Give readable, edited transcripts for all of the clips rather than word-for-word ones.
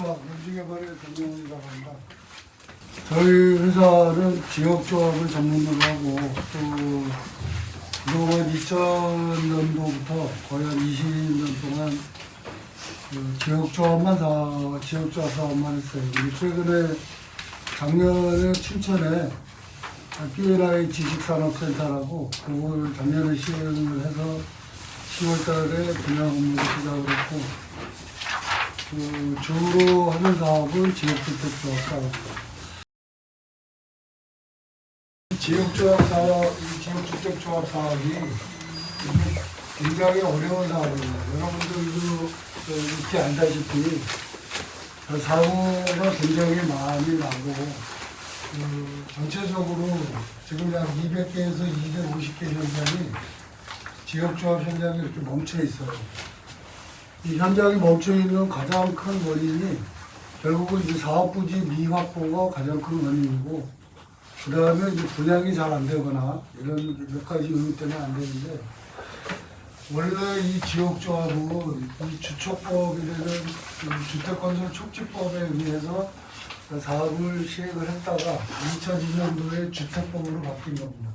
지역조합, 움직여버릴 전문이라고 합니다. 저희 회사는 지역조합을 전문으로 하고 또 그동안 2000년도부터 거의 한 20년 동안 그 지역조합 사업만 했어요. 근데 최근에 작년에 춘천에 B&I 지식산업센터라고 그걸 작년에 시행을 해서 10월달에 분양 업무를 시작을 했고 그 주로 하는 사업은 지역주택조합 사업입니다. 지역주택조합 사업이 굉장히 어려운 사업입니다. 여러분들도 이렇게 알다시피 사고가 굉장히 많이 나고 전체적으로 지금 약 200개에서 250개 현장이 지역조합 현장이 이렇게 멈춰 있어요. 이 현장이 멈춰 있는 가장 큰 원인이 결국은 이제 사업부지 미확보가 가장 큰 원인이고, 그 다음에 이제 분양이 잘 안 되거나 이런 몇 가지 이유 때문에 안 되는데, 원래 이 지역조합은 이 주촉법이라는 주택건설 촉진법에 의해서 사업을 시행을 했다가 2002년도에 주택법으로 바뀐 겁니다.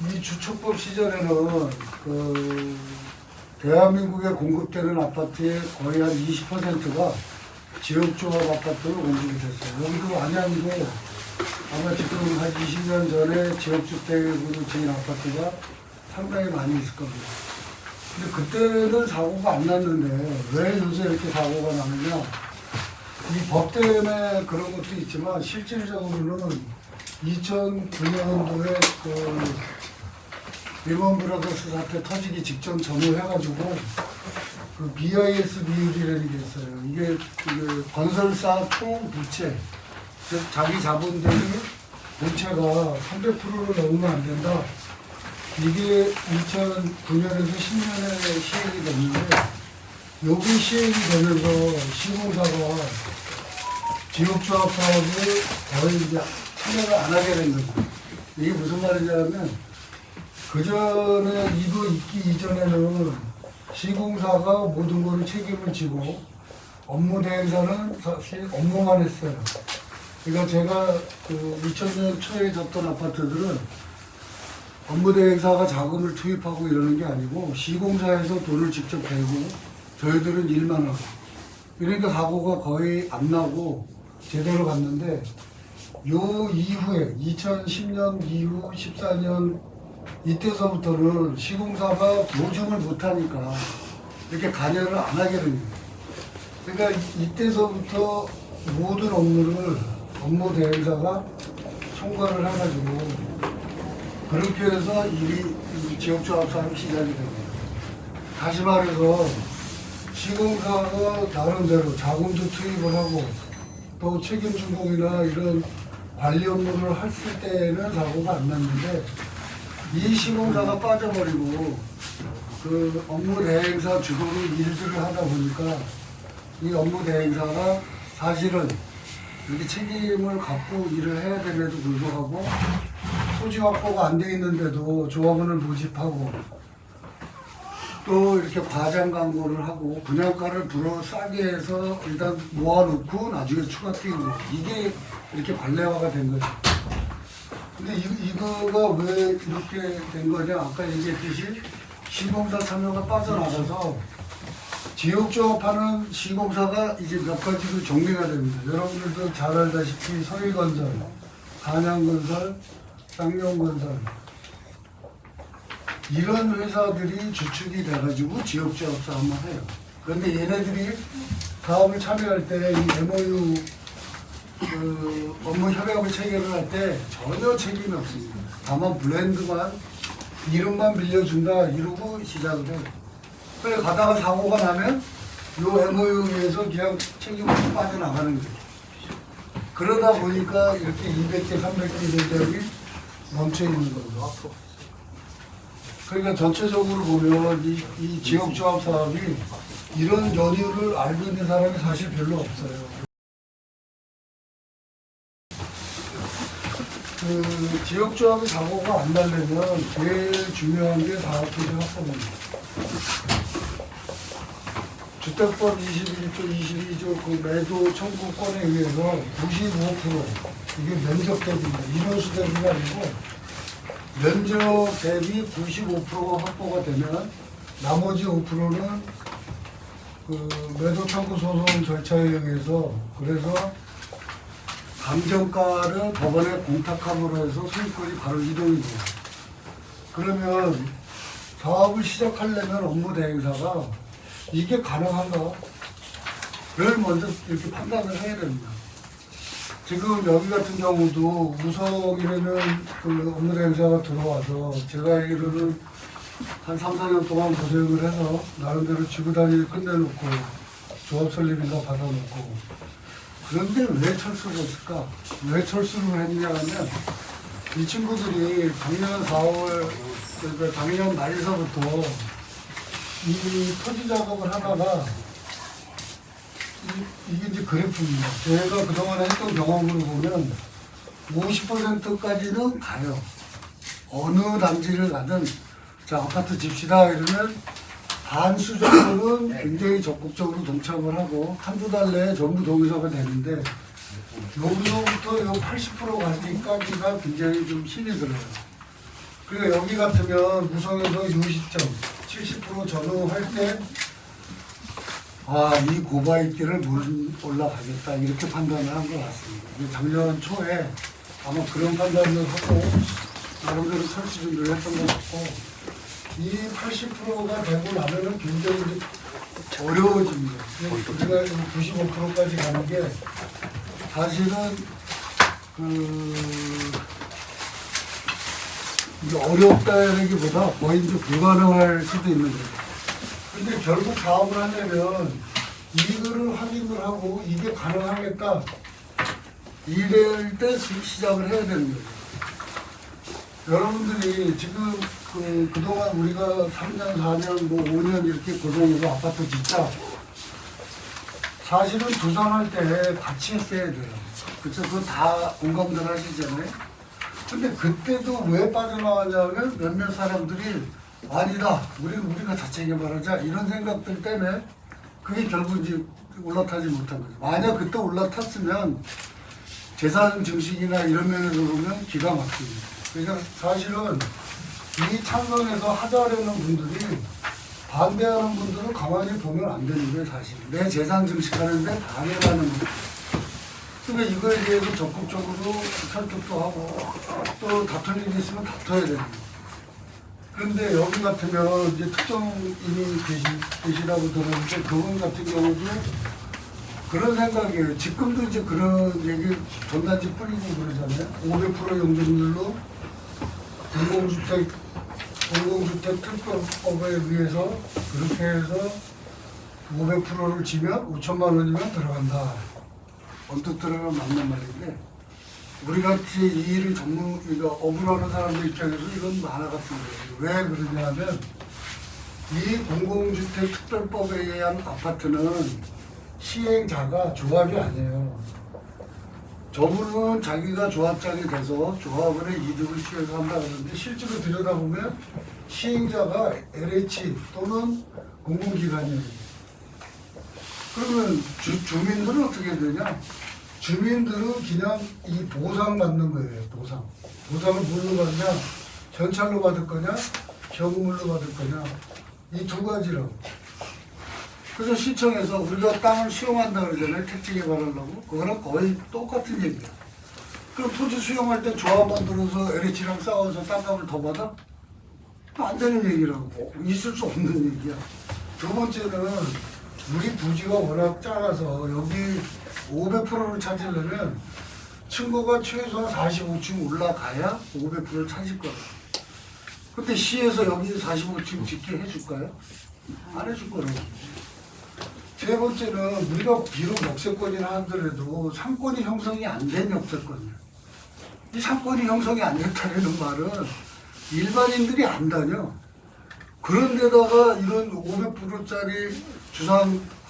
이 주촉법 시절에는 그 대한민국에 공급되는 아파트의 거의 한 20%가 지역조합 아파트로 공급이 됐어요. 여기도 안양도 아마 지금 한 20년 전에 지역주택으로 지은 아파트가 상당히 많이 있을 겁니다. 근데 그때는 사고가 안 났는데 왜 요새 이렇게 사고가 나느냐? 이 법 때문에 그런 것도 있지만 실질적으로는 2009년도에 그 리먼 브라더스 사태 터지기 직전 전후해가지고 그 BIS 비율이라는 게 있어요. 이게 그 건설사 총 부채, 즉 자기 자본 대비 부채가 300%를 넘으면 안 된다. 이게 2009년에서 10년에 시행이 됐는데, 여기 시행이 되면서 시공사가 지역조합 사업을 거의 이제 참여를 안 하게 된 거죠. 이게 무슨 말이냐면, 그 전에 이거 있기 이전에는 시공사가 모든 거를 책임을 지고 업무 대행사는 사실 업무만 했어요. 그러니까 제가 그 2000년 초에 졌던 아파트들은 업무 대행사가 자금을 투입하고 이러는 게 아니고 시공사에서 돈을 직접 대고 저희들은 일만 하고, 그러니까 사고가 거의 안 나고 제대로 갔는데, 요 이후에 2010년 이후 14년 이때서부터는 시공사가 보증을 못하니까 이렇게 관여를 안 하게 됩니다. 그러니까 이때서부터 모든 업무를 업무 대행사가 총괄을 해가지고 그렇게 해서 이 지역조합 사업이 시작이 됩니다. 다시 말해서 시공사가 나름대로 자금도 투입을 하고 또 책임준공이나 이런 관리 업무를 했을 때는 사고가 안 났는데, 이 시공사가 빠져버리고 그 업무 대행사 주도로 일들을 하다 보니까 이 업무 대행사가 사실은 이렇게 책임을 갖고 일을 해야 됨에도 불구하고 토지 확보가 안 돼 있는데도 조합원을 모집하고 또 이렇게 과장 광고를 하고 분양가를 불어 싸게 해서 일단 모아놓고 나중에 추가 띄우고, 이게 이렇게 관례화가 된 거죠. 근데 이거가 왜 이렇게 된 거냐? 아까 얘기했듯이 시공사 참여가 빠져나가서 지역조합하는 시공사가 이제 몇 가지로 정리가 됩니다. 여러분들도 잘 알다시피 서희건설, 한양건설, 쌍용건설 이런 회사들이 주축이 돼가지고 지역조합 사업만 해요. 그런데 얘네들이 사업을 참여할 때 이 MOU 그 업무 협약을 체결을 할 때 전혀 책임이 없습니다. 다만 브랜드만 이름만 빌려준다 이러고 시작을 해요. 그래 가다가 사고가 나면 요 MOU에서 그냥 책임 없이 빠져나가는 거예요. 그러다 보니까 이렇게 200개, 300개 현장이 멈춰 있는 거죠. 그러니까 전체적으로 보면 이 지역조합 사업이 이런 연유를 알고 있는 사람이 사실 별로 없어요. 그 지역조합의 사고가 안 나려면 제일 중요한 게 사업부지 확보입니다. 주택법 21조 22조 그 매도 청구권에 의해서 95% 이게 면적 대비입니다. 인원수 대비가 아니고 면적 대비 95%가 확보가 되면 나머지 5%는 그 매도 청구 소송 절차에 의해서 그래서 감정가를 법원에 공탁함으로 해서 소유권이 바로 이동이 돼요. 그러면 사업을 시작하려면 업무 대행사가 이게 가능한가를 먼저 이렇게 판단을 해야 됩니다. 지금 여기 같은 경우도 우성이라는 그 업무 대행사가 들어와서 제가 알기로는 한 3, 4년 동안 고생을 해서 나름대로 지구단위를 끝내놓고 조합 설립인가 받아놓고 그런데 왜 철수를 했을까? 왜 철수를 했냐 하면 이 친구들이 작년 4월 그러니까 작년 말에서부터 이 토지 작업을 하다가 이게 이제 그래프입니다. 제가 그동안 했던 경험을 보면 50%까지는 가요. 어느 단지를 가든 자 아파트 집시다 이러면 반수 정도는 굉장히 적극적으로 동참을 하고 한두 달 내에 전부 동의서가 되는데 여기서부터 요 80% 가기까지가 굉장히 좀 힘이 들어요. 그러니까 여기 같으면 구성에서 요 시점 70% 전후할 때 이 고바익길을 올라가겠다 이렇게 판단을 한 것 같습니다. 작년 초에 아마 그런 판단을 하고 나름대로 철수 준비를 했던 것 같고 이 80%가 되고 나면은 굉장히 이제 어려워집니다. 우리가 95%까지 가는 게 사실은 이제 어렵다기보다 거의 이제 불가능할 수도 있는 거죠. 근데 결국 사업을 하려면 이거를 확인을 하고 이게 가능하겠다 이럴 때 시작을 해야 되는 거죠. 여러분들이 지금 그동안 우리가 3년, 4년, 뭐 5년 이렇게 고생해서 아파트 짓자 사실은 두산할 때 같이 했어야 돼요. 그쵸? 그거 다 공감들 하시잖아요. 근데 그때도 왜 빠져나왔냐면 몇몇 사람들이 아니다. 우리가 자체 개발하자. 이런 생각들 때문에 그게 결국 이제 올라타지 못한 거죠. 만약 그때 올라탔으면 재산 증식이나 이런 면에서 보면 기가 막힙니다. 그러니까 사실은 이 창건에서 하자려는 분들이 반대하는 분들은 가만히 보면 안 되는 거예요, 사실. 내 재산 증식하는데 방해하는 거예요. 그러니까 이거에 대해서 적극적으로 설득도 하고 또 다툴 일이 있으면 다퉈야 되는 거예요. 그런데 여기 같으면 이제 특정인이 계시다고 들었는데 그분 같은 경우도 그런 생각이에요. 지금도 이제 그런 얘기 전단지 뿌리고 그러잖아요. 500% 용적률로 공공주택 특별법에 의해서 그렇게 해서 500%를 지면 5천만 원이면 들어간다. 언뜻 들으면 맞는 말인데 우리 같이 이 일을 그러니까 어부하는 사람들 입장에서 이건 만화 같은 거예요. 왜 그러냐면 이 공공주택 특별법에 의한 아파트는 시행자가 조합이 아니에요. 저분은 자기가 조합장이 돼서 조합원의 이득을 취해서 한다 그러는데 실제로 들여다보면 시행자가 LH 또는 공공기관이에요. 그러면 주민들은 어떻게 되냐? 주민들은 그냥 이 보상받는 거예요. 보상을 뭘로 받냐? 전찰로 받을 거냐? 경물로 받을 거냐? 이 두 가지로. 그래서 시청에서 우리가 땅을 수용한다 그러잖아요. 택지 개발하려고. 그거랑 거의 똑같은 얘기야. 그럼 토지 수용할 때 조합 만들어서 LH랑 싸워서 땅값을 더 받아? 안 되는 얘기라고. 있을 수 없는 얘기야. 두 번째는 우리 부지가 워낙 작아서 여기 500%를 찾으려면 층고가 최소한 45층 올라가야 500%를 찾을 거예요. 근데 시에서 여기 45층 짓게 해줄까요? 안 해줄 거라고. 세 번째는 우리가 비록 역세권이라 하더라도 상권이 형성이 안 된 역세권이에요. 이 상권이 형성이 안 됐다는 말은 일반인들이 안 다녀. 그런데다가 이런 500%짜리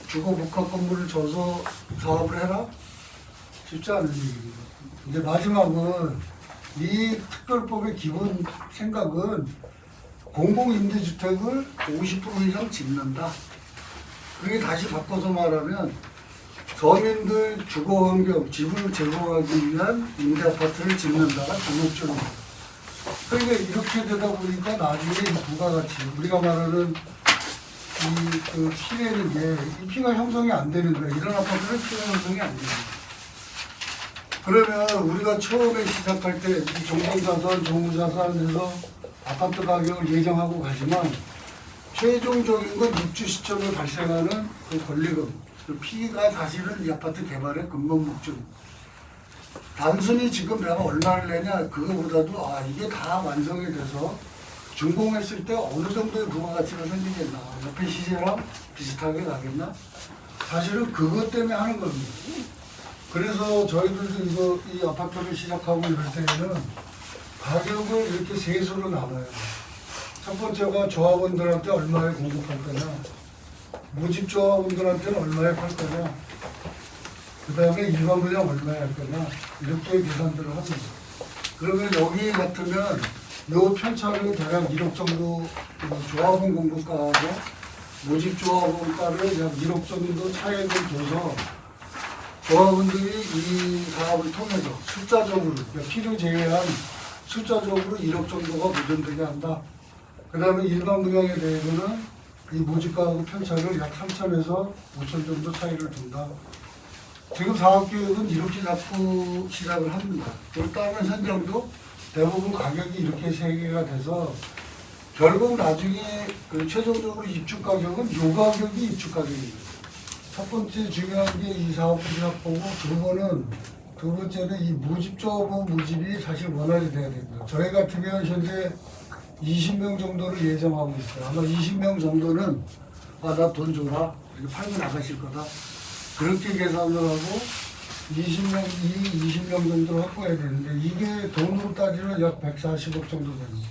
주거 복합 건물을 줘서 사업을 해라? 쉽지 않은 얘기입니다. 이제 마지막은 이 특별법의 기본 생각은 공공임대주택을 50% 이상 짓는다. 그게 다시 바꿔서 말하면 서민들 주거 환경, 집을 제공하기 위한 임대 아파트를 짓는다가 주목적입니다. 그러니까 이렇게 되다 보니까 나중에 이 부가가치, 우리가 말하는 그 피해는 이 피가 형성이 안 되는 거야. 이런 아파트는 피가 형성이 안 됩니다. 그러면 우리가 처음에 시작할 때 종전자산, 종무자산에서 아파트 가격을 예정하고 가지만 최종적인 건 입주 시점에 발생하는 그 권리금, 그 피가 사실은 이 아파트 개발의 근본 목적입니다. 단순히 지금 내가 얼마를 내냐 그거보다도 이게 다 완성이 돼서 준공했을 때 어느 정도의 부가가치가 생기겠나, 옆에 시세랑 비슷하게 가겠나, 사실은 그것 때문에 하는 겁니다. 그래서 저희들도 이 아파트를 시작하고 이럴 때에는 가격을 이렇게 세수로 나눠요. 첫 번째가 조합원들한테 얼마에 공급할 거냐, 모집 조합원들한테는 얼마에 팔 거냐, 그 다음에 일반 분양 얼마에 할 거냐, 이렇게 계산들을 합니다. 그러면 여기 같으면 요 편차를 대략 1억 정도 조합원 공급가하고 모집 조합원가를 약 1억 정도 차액을 둬서 조합원들이 이 사업을 통해서 숫자적으로, 필요 제외한 숫자적으로 1억 정도가 보존되게 한다. 그 다음에 일반 분양에 대해서는 이 모집가하고 편차를 약 3천에서 5천 정도 차이를 둔다. 지금 사업계획은 이렇게 자꾸 시작을 합니다. 그걸 따르는 현장도 대부분 가격이 이렇게 세계가 돼서 결국 나중에 그 최종적으로 입주 가격은 요 가격이 입주 가격입니다. 첫 번째 중요한 게 이 사업 분야보고 두 번째는 이 모집조합원 모집이 사실 원활히 돼야 됩니다. 저희 같으면 현재 20명 정도를 예정하고 있어요. 아마 20명 정도는 나 돈 줘라 이렇게 팔고 나가실 거다. 그렇게 계산을 하고 20명 정도를 확보해야 되는데 이게 돈으로 따지면 약 140억 정도 됩니다.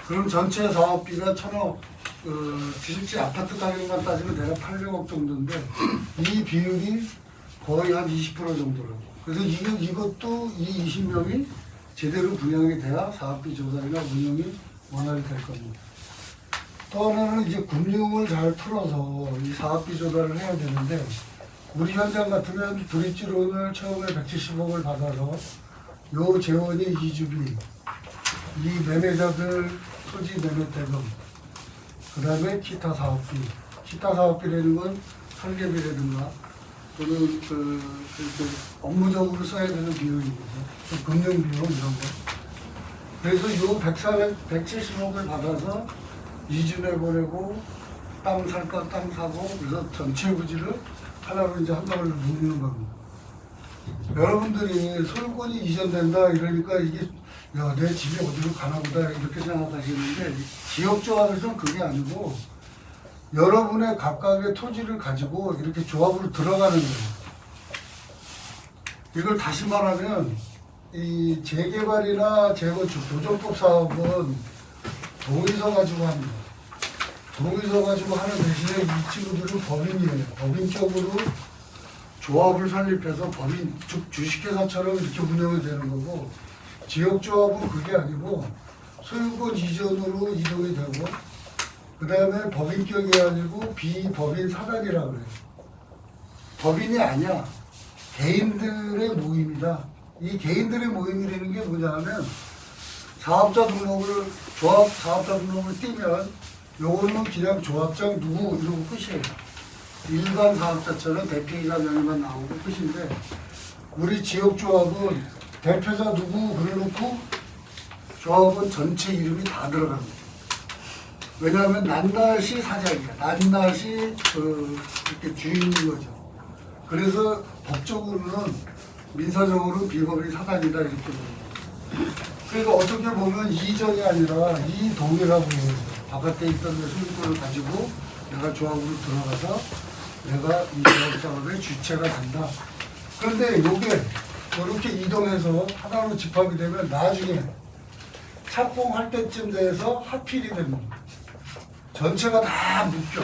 그럼 전체 사업비가 1,000억, 실제 아파트 가격만 따지면 대략 800억 정도인데 이 비율이 거의 한 20% 정도라고. 그래서 이것도 이 20명이 제대로 분양이 돼야 사업비 조달이나 운영이 원활히 될 겁니다. 또 하나는 이제 금융을 잘 풀어서 이 사업비 조달을 해야 되는데 우리 현장 같으면 브릿지론을 처음에 170억을 받아서 요 재원이 이주비, 이 매매자들 토지 매매 대금, 그 다음에 기타 사업비라는 건 설계비라든가 또는 업무적으로 써야 되는 비용입니다. 금융 비용 이런 거. 그래서 요 170억을 받아서 이주 내보내고 땅 살까 땅 사고 그래서 전체 부지를 하나로 이제 한 방울로 묶는 겁니다. 여러분들이 소유권이 이전된다 이러니까 이게 내 집이 어디로 가나 보다 이렇게 생각하시는데 지역조합에서는 그게 아니고 여러분의 각각의 토지를 가지고 이렇게 조합으로 들어가는 거예요. 이걸 다시 말하면 이 재개발이나 재건축, 도정법 사업은 동의서 가지고 합니다. 동의서 가지고 하는 대신에 이 친구들은 법인이에요. 법인적으로 조합을 설립해서 법인, 즉 주식회사처럼 이렇게 운영이 되는 거고 지역조합은 그게 아니고 소유권 이전으로 이동이 되고 그 다음에 법인격이 아니고 비법인 사단이라고 그래요. 법인이 아니야. 개인들의 모임이다. 이 개인들의 모임이라는 게 뭐냐면 사업자 등록을 띄면 요거는 그냥 조합장 누구 이러고 끝이에요. 일반 사업자처럼 대표이사 명의만 나오고 끝인데 우리 지역조합은 대표자 누구 그래놓고 조합은 전체 이름이 다 들어갑니다. 왜냐하면 낱낱이 사장이야. 낱낱이 이렇게 주인인 거죠. 그래서 법적으로는 민사적으로 비법인 사단이다 이렇게 됩니다. 그러니까 어떻게 보면 이전이 아니라 이 동이라고 해요. 바깥에 있던 내 소유권을 가지고 내가 조합으로 들어가서 내가 이 조합 사업의 주체가 된다. 그런데 이게 이렇게 이동해서 하나로 집합이 되면 나중에 착공할 때쯤 돼서 합필이 됩니다. 전체가 다 묶여.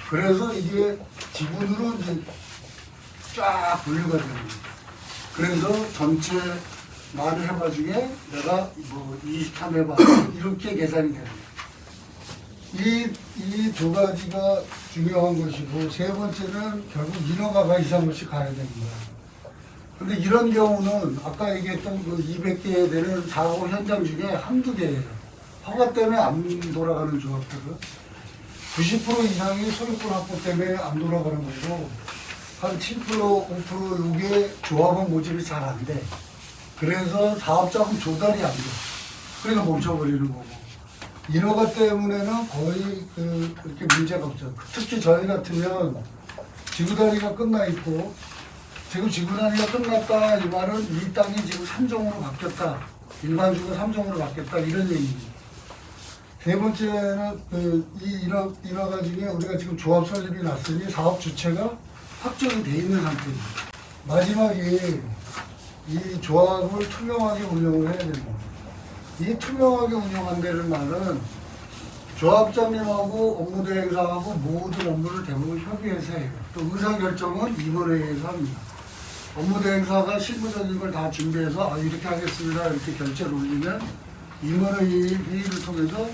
그래서 이게 지분으로 이제 쫙 분류가 됩니다. 그래서 전체 만 해봐 중에 내가 23해봐 이렇게 계산이 됩니다. 이 두 가지가 중요한 것이고, 세 번째는 결국 인허가가 이상없이 가야 됩니다. 근데 이런 경우는 아까 얘기했던 그 200개 되는 사고 현장 중에 한두 개예요. 허가 때문에 안 돌아가는 조합들은 90% 이상이 소유권 확보 때문에 안 돌아가는 거고, 한 7%, 5% 이게 조합원 모집이 잘 안 돼. 그래서 사업자금 조달이 안 돼. 그러니까 멈춰버리는 거고. 인허가 때문에는 거의 그렇게 문제가 없죠. 특히 저희 같으면 지구단위가 끝나 있고, 지금 지구단위가 끝났다 이 말은 이 땅이 지금 3종으로 바뀌었다. 일반주거 3종으로 바뀌었다 이런 얘기입니다. 세 번째는 이 인허가 중에 우리가 지금 조합 설립이 났으니 사업 주체가 확정이 돼 있는 상태입니다. 마지막에 이 조합을 투명하게 운영을 해야 됩니다. 이 투명하게 운영한다는 말은 조합장님하고 업무대행사하고 모든 업무를 대부분 협의해서 해요. 또 의사결정은 임원회의에서 합니다. 업무대행사가 실무적인 걸 다 준비해서 이렇게 하겠습니다 이렇게 결제를 올리면 임원회의를 통해서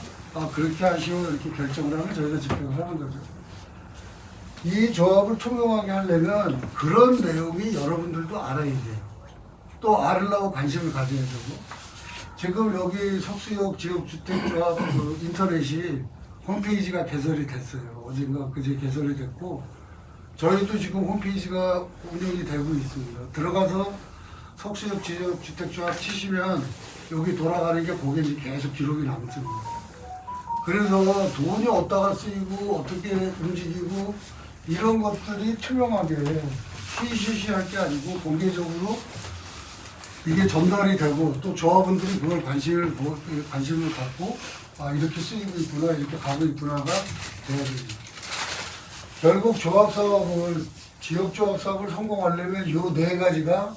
그렇게 하시오 이렇게 결정을 하면 저희가 집행을 하는 거죠. 이 조합을 투명하게 하려면 그런 내용이 여러분들도 알아야 돼요. 또 알으려고 관심을 가져야 되고, 지금 여기 석수역 지역주택조합 인터넷이 홈페이지가 개설이 됐어요. 어젠가 그제 개설이 됐고, 저희도 지금 홈페이지가 운영이 되고 있습니다. 들어가서 석수역 지역주택조합 치시면 여기 돌아가는 게 거기에 계속 기록이 남습니다. 그래서 돈이 어디다가 쓰이고 어떻게 움직이고 이런 것들이 투명하게 시시시할 게 아니고 공개적으로 이게 전달이 되고, 또 조합원들이 그걸 관심을 갖고 이렇게 쓰이고 있구나 이렇게 가고 있구나가 돼야 됩니다. 결국 조합사업을 지역조합사업을 성공하려면 이 네 가지가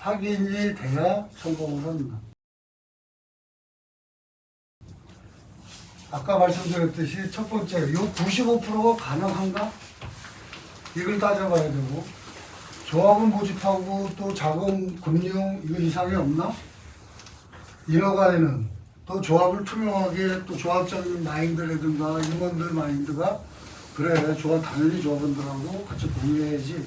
확인이 돼야 성공을 합니다. 아까 말씀드렸듯이 첫 번째, 이 95%가 가능한가? 이걸 따져봐야 되고, 조합은 모집하고 또 자금, 금융 이거 이상이 없나? 인허가에는 또 조합을 투명하게 또 조합장님 마인드라든가 임원들 마인드가 그래 당연히 조합원들하고 같이 공유해야지.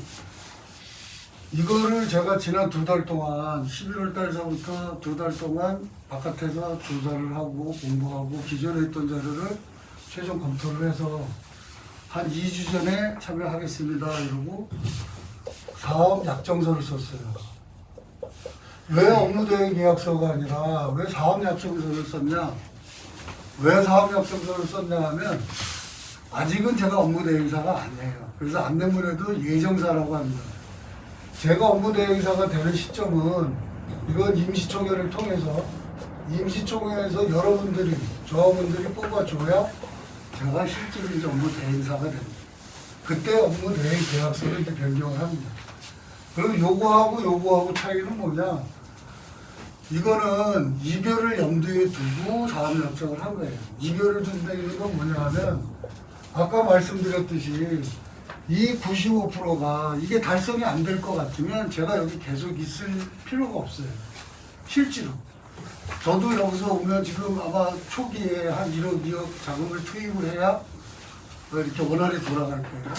이거를 제가 지난 2달 동안 11월 달서부터 2달 동안 바깥에서 조사를 하고 공부하고 기존에 있던 자료를 최종 검토를 해서 한 2주 전에 참여하겠습니다 이러고 사업 약정서를 썼어요. 왜 업무대행 계약서가 아니라 왜 사업 약정서를 썼냐? 왜 사업 약정서를 썼냐 하면 아직은 제가 업무대행사가 아니에요. 그래서 안내문에도 예정사라고 합니다. 제가 업무대행사가 되는 시점은 이건 임시총회를 통해서 임시총회에서 여러분들이 조합원들이 뽑아줘야 제가 실제로 이제 업무대행사가 됩니다. 그때 업무대행 계약서를 이제 변경을 합니다. 그럼 요거하고 차이는 뭐냐? 이거는 이별을 염두에 두고 사업 약정을 한 거예요. 이별을 준다는 건 뭐냐 하면 아까 말씀드렸듯이 이 95%가 이게 달성이 안 될 것 같으면 제가 여기 계속 있을 필요가 없어요. 실제로. 저도 여기서 오면 지금 아마 초기에 한 1억, 2억 자금을 투입을 해야 이렇게 원활히 돌아갈 거예요.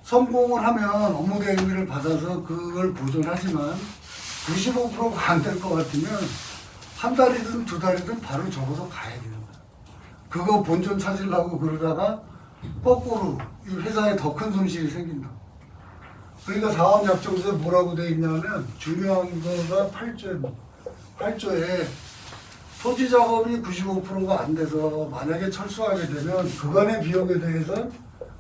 성공을 하면 업무대행비를 받아서 그걸 보존하지만 95%가 안 될 것 같으면 한 달이든 2달이든 바로 접어서 가야 돼요. 그거 본전 찾으려고 그러다가 거꾸로 이 회사에 더 큰 손실이 생긴다. 그러니까 사업약정서에 뭐라고 돼 있냐면 중요한 거가 8조에 토지 작업이 95%가 안 돼서 만약에 철수하게 되면 그간의 비용에 대해서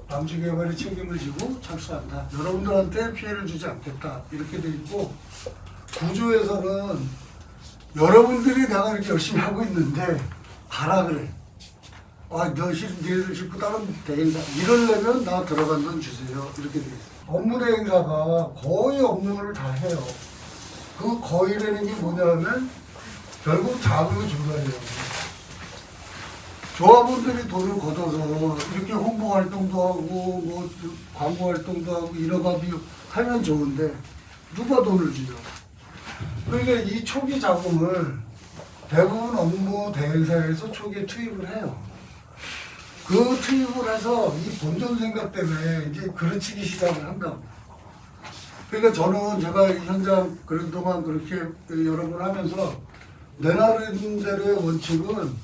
남주개발이 책임을 지고 철수한다. 여러분들한테 피해를 주지 않겠다. 이렇게 돼 있고, 9조에서는 여러분들이 내가 이렇게 열심히 하고 있는데 가라 그래. 너희들 싣고 다른 대행사 이러려면 나 들어간 돈 주세요. 이렇게 돼 있어요. 업무대행사가 거의 업무를 다 해요. 그 거의라는 게 뭐냐면 결국 자금을 조달해요. 조합원들이 돈을 걷어서 이렇게 홍보 활동도 하고 뭐 광고 활동도 하고 인허가비 하면 좋은데 누가 돈을 주죠? 그러니까 이 초기 자금을 대부분 업무 대행사에서 초기에 투입을 해요. 그 투입을 해서 이 본전 생각 때문에 이제 그르치기 시작을 한다고. 그러니까 저는 제가 현장 그동안 그렇게 여러 번 하면서 내 나름대로의 원칙은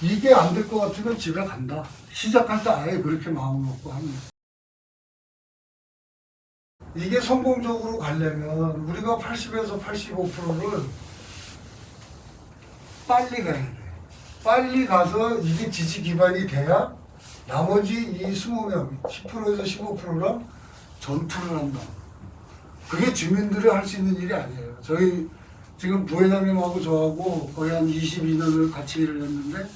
이게 안 될 것 같으면 집에 간다. 시작할 때 아예 그렇게 마음을 먹고 합니다. 이게 성공적으로 가려면 우리가 80에서 85%를 빨리 가야 돼. 빨리 가서 이게 지지 기반이 돼야 나머지 이 20명, 10%에서 15%랑 전투를 한다. 그게 주민들이 할 수 있는 일이 아니에요. 저희 지금 부회장님하고 저하고 거의 한 22년을 같이 일을 했는데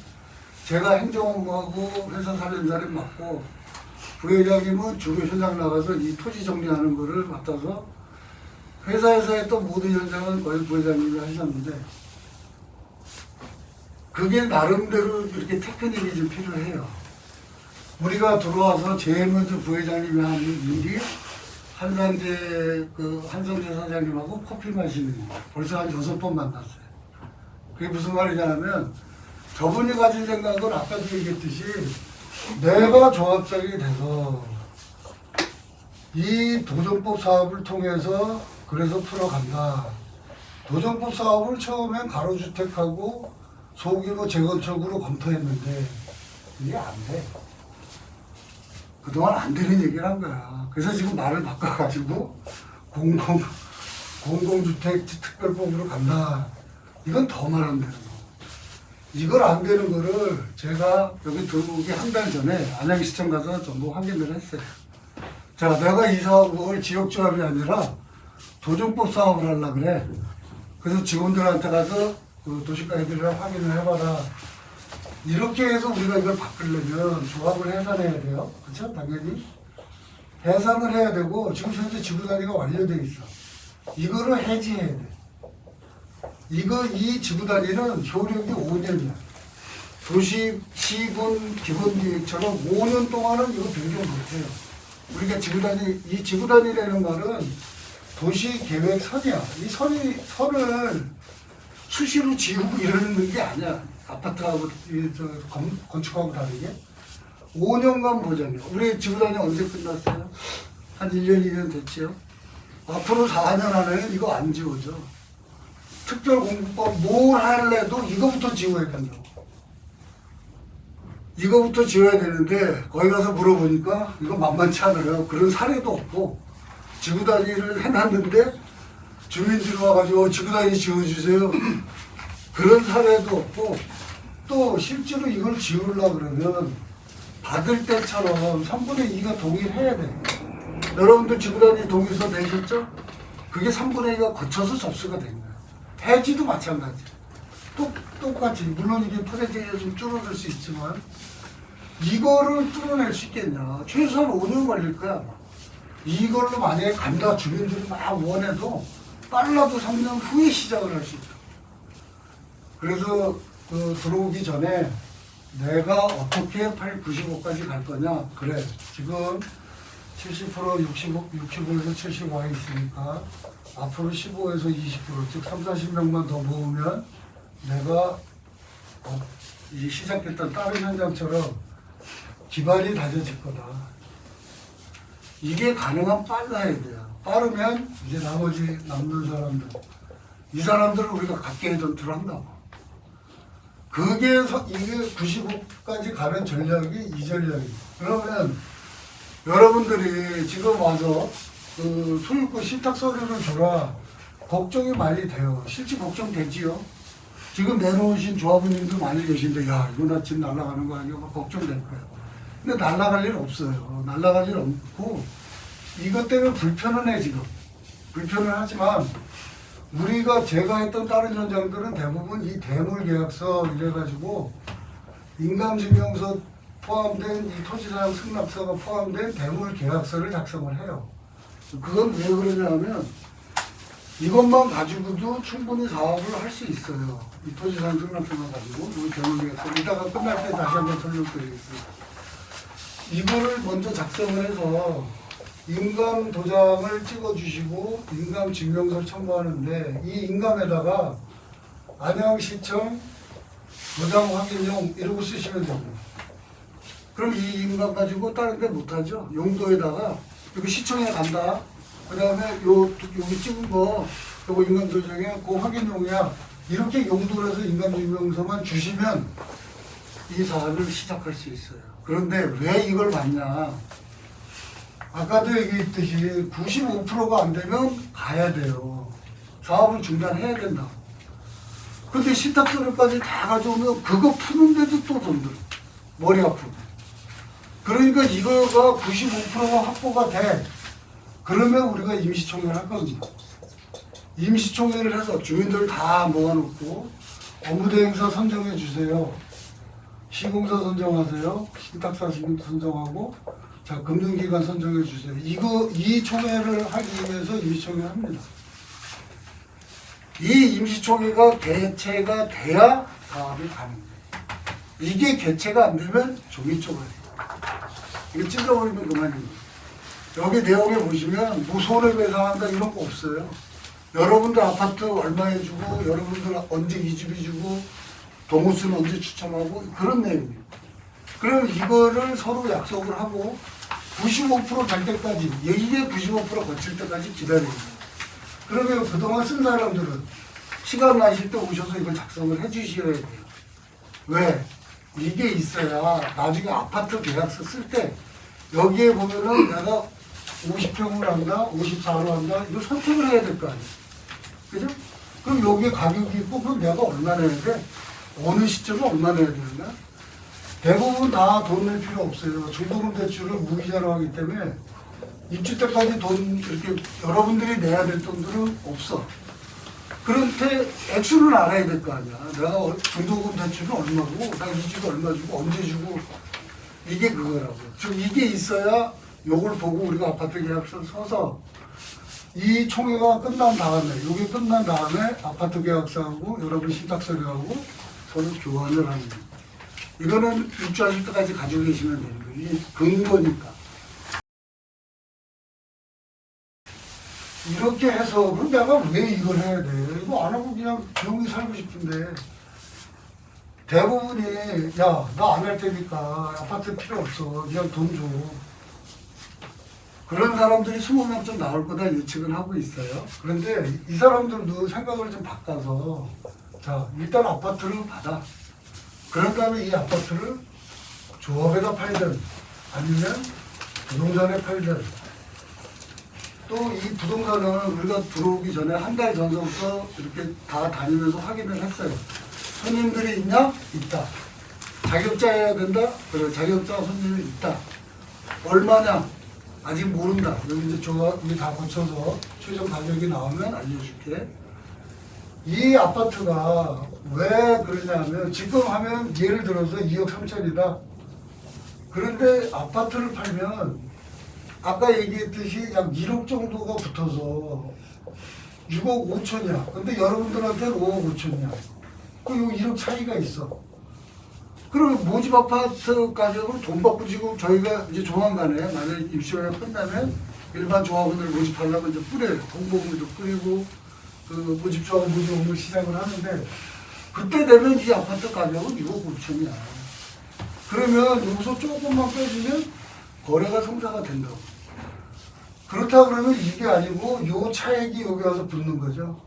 제가 행정하고 회사 살림살이 맡고 부회장님은 주로 현장 나가서 이 토지 정리하는 거를 맡아서 회사에서 했던 모든 현장은 거의 부회장님이 하셨는데 그게 나름대로 이렇게 테크닉이 좀 필요해요. 우리가 들어와서 제일 먼저 부회장님이 하는 일이 한상재 사장님하고 커피 마시는 거. 벌써 한 6번 만났어요. 그게 무슨 말이냐면 저분이 가진 생각은 아까도 얘기했듯이 내가 조합장이 돼서 이 도정법 사업을 통해서 그래서 풀어간다. 도정법 사업을 처음엔 가로주택하고 소규모 재건축으로 검토했는데 이게 안 돼. 그동안 안 되는 얘기를 한 거야. 그래서 지금 말을 바꿔가지고 공공주택 특별법으로 간다. 이건 더 말 안 되는 거. 이걸 안 되는 거를 제가 여기 들어오기 한 달 전에 안양시청 가서 전부 확인을 했어요. 자, 내가 이 사업을 지역조합이 아니라 도정법 사업을 하려고 그래. 그래서 직원들한테 가서 그 도시가이들이랑 확인을 해봐라. 이렇게 해서 우리가 이걸 바꾸려면 조합을 해산해야 돼요. 그렇죠? 당연히. 해산을 해야 되고 지금 현재 지구단위가 완료되어 있어. 이거를 해지해야 돼. 이 지구단위는 효력이 5년이야. 도시, 시군, 기본계획처럼 5년 동안은 이거 변경 못해요. 우리가 이 지구단위라는 말은 도시계획선이야. 이 선을 수시로 지우고 이러는 게 아니야. 아파트하고 건축하고 다르게 5년간 보장이야. 우리 지구단위 언제 끝났어요? 한 1년, 2년 됐죠. 앞으로 4년 안에는 이거 안 지워져. 특별공부법 뭘 할래도 이거부터 지워야 된다고. 이거부터 지워야 되는데 거기 가서 물어보니까 이거 만만치 않아요. 그런 사례도 없고 지구단위를 해놨는데 주민들이 와가지고 지구단위 지워주세요. 그런 사례도 없고 또 실제로 이걸 지우려고 그러면 받을 때처럼 3분의 2가 동의해야 돼. 여러분들 지구단위 동의서 내셨죠? 그게 3분의 2가 거쳐서 접수가 된 거야. 해지도 마찬가지. 똑같이. 물론 이게 퍼센테이지가 좀 줄어들 수 있지만 이거를 뚫어낼 수 있겠냐. 최소한 5년 걸릴 거야. 아마. 이걸로 만약에 간다 주민들이 막 원해도 빨라도 3년 후에 시작을 할 수 있다. 그래서 들어오기 전에 내가 어떻게 95까지 갈 거냐. 그래. 지금 70% 65에서 75에 있으니까 앞으로 15에서 20%, 즉 3, 40명만 더 모으면 내가 이 시작했던 다른 현장처럼 기반이 다져질 거다. 이게 가능한 빨라야 돼요. 빠르면 이제 나머지 남는 사람들, 이 사람들을 우리가 각계의 전투를 한다고. 이게 95까지 가는 전략이 이 전략이에요. 그러면 여러분들이 지금 와서 소유권 신탁 서류를 줘라. 걱정이 많이 돼요. 실제 걱정되지요. 지금 내놓으신 조합원님도 많이 계신데 야 이거 나 집 날아가는 거 아니야? 걱정될 거예요. 근데 날아갈 일 없어요. 날아갈 일 없고 이것 때문에 불편은 해 지금. 불편은 하지만 제가 했던 다른 현장들은 대부분 이 대물계약서 이래가지고 인감증명서 포함된 이 토지사용 승낙서가 포함된 대물계약서를 작성을 해요. 그건 왜 그러냐면 이것만 가지고도 충분히 사업을 할 수 있어요. 이 토지사용 승낙서만 가지고 이 대물계약서 이따가 끝날 때 다시 한번 설명드리겠습니다. 이거를 먼저 작성을 해서 인감 도장을 찍어주시고 인감 증명서를 첨부하는데 이 인감에다가 안양시청 도장 확인용 이러고 쓰시면 됩니다. 그럼 이 인간 가지고 다른 데 못하죠. 용도에다가 이거 시청에 간다. 그 다음에 여기 찍은 거 요거 인간 도장에 그 확인용이야. 이렇게 용도로 해서 인간증명서만 주시면 이 사업을 시작할 수 있어요. 그런데 왜 이걸 받냐? 아까도 얘기했듯이 95%가 안 되면 가야 돼요. 사업을 중단해야 된다. 근데 신탁서류까지 다 가져오면 그거 푸는데도 또 돈 들어. 머리 아프고. 그러니까 이거가 95%가 확보가 돼. 그러면 우리가 임시총회를 할 겁니다. 임시총회를 해서 주민들 다 모아놓고 업무대행사 선정해 주세요. 시공사 선정하세요. 신탁사 선정하고 자 금융기관 선정해 주세요. 이 총회를 하기 위해서 임시총회를 합니다. 이 임시총회가 개최가 돼야 사업이 가는 거예요. 이게 개최가 안 되면 종이 쪼가리. 이거 찢어버리면 그만입니다. 여기 내용에 보시면 뭐 손해배상한다 이런 거 없어요. 여러분들 아파트 얼마 해주고 여러분들 언제 이주해주고 동호수는 언제 추첨하고 그런 내용이에요. 그럼 이거를 서로 약속을 하고 95%될 때까지 이게 95% 거칠 때까지 기다려요. 그러면 그동안 쓴 사람들은 시간 나실 때 오셔서 이걸 작성을 해 주셔야 돼요. 왜? 이게 있어야 나중에 아파트 계약서 쓸 때 여기에 보면은 내가 50평을 한다, 54로 한다, 이거 선택을 해야 될 거 아니에요. 그죠? 그럼 여기에 가격이 있고, 그럼 내가 얼마 내야 돼? 어느 시점에 얼마 내야 되는가? 대부분 다 돈 낼 필요 없어요. 중도금 대출을 무이자로 하기 때문에 입주 때까지 돈 이렇게 여러분들이 내야 될 돈들은 없어. 그런데 액수는 알아야 될 거 아니야. 내가 중도금 대출은 얼마고, 내가 이주가 얼마 주고, 언제 주고, 이게 그거라고. 즉 이게 있어야 요걸 보고 우리가 아파트 계약서를 써서 이 총회가 끝난 다음에, 요게 끝난 다음에 아파트 계약서하고 여러분 신탁서류하고 서로 교환을 하는 거예요. 이거는 입주하실 때까지 가지고 계시면 되는 거예요. 이게 근거니까. 이렇게 해서 그럼 내가 왜 이걸 해야 돼? 이거 안 하고 그냥 조용히 살고 싶은데 대부분이 야, 나 안 할 테니까 아파트 필요 없어. 그냥 돈 줘. 그런 사람들이 20명쯤 나올 거다 예측을 하고 있어요. 그런데 이 사람들도 생각을 좀 바꿔서 자, 일단 아파트를 받아. 그런 다음에 이 아파트를 조합에다 팔든 아니면 부동산에 팔든 또 이 부동산은 우리가 들어오기 전에 한 달 전서부터 이렇게 다 다니면서 확인을 했어요. 손님들이 있냐? 있다. 자격자 해야 된다? 그래, 자격자 손님이 있다. 얼마냐? 아직 모른다. 여기 이제 조합이 다 고쳐서 최종 가격이 나오면 알려줄게. 이 아파트가 왜 그러냐면 지금 하면 예를 들어서 2억 3천이다. 그런데 아파트를 팔면 아까 얘기했듯이 약 1억 정도가 붙어서 6억 5천이야. 근데 여러분들한테는 5억 5천이야. 그럼 1억 차이가 있어. 그러면 모집 아파트 가격을 돈 받고 지금 저희가 이제 조만간에 만약에 입주가 끝나면 일반 조합원들 모집하려면 이제 뿌려요. 공보물도 뿌리고 그 모집 조합 모집을 시작을 하는데 그때 되면 이 아파트 가격은 6억 5천이야. 그러면 여기서 조금만 빼주면 거래가 성사가 된다고. 그렇다 그러면 이게 아니고 요 차액이 여기 와서 붙는 거죠.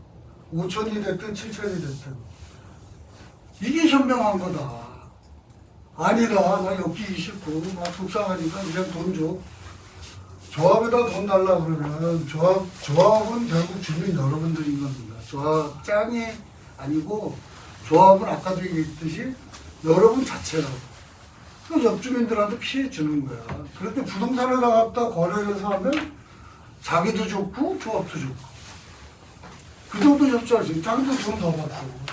5천이 됐든 7천이 됐든. 이게 현명한 거다. 아니다. 나 엮이기 싫고 막 속상하니까 그냥 돈 줘. 조합에다 돈 달라 그러면 조합은 결국 주민 여러분들인 겁니다. 조합장이 아니고 조합은 아까도 얘기했듯이 여러분 자체라고. 그 옆주민들한테 피해 주는 거야. 그런데 부동산을 나갔다 거래를 해서 하면 자기도 좋고 조합도 좋고 그 정도 협조할 수 있고 자기도 돈 더 받고.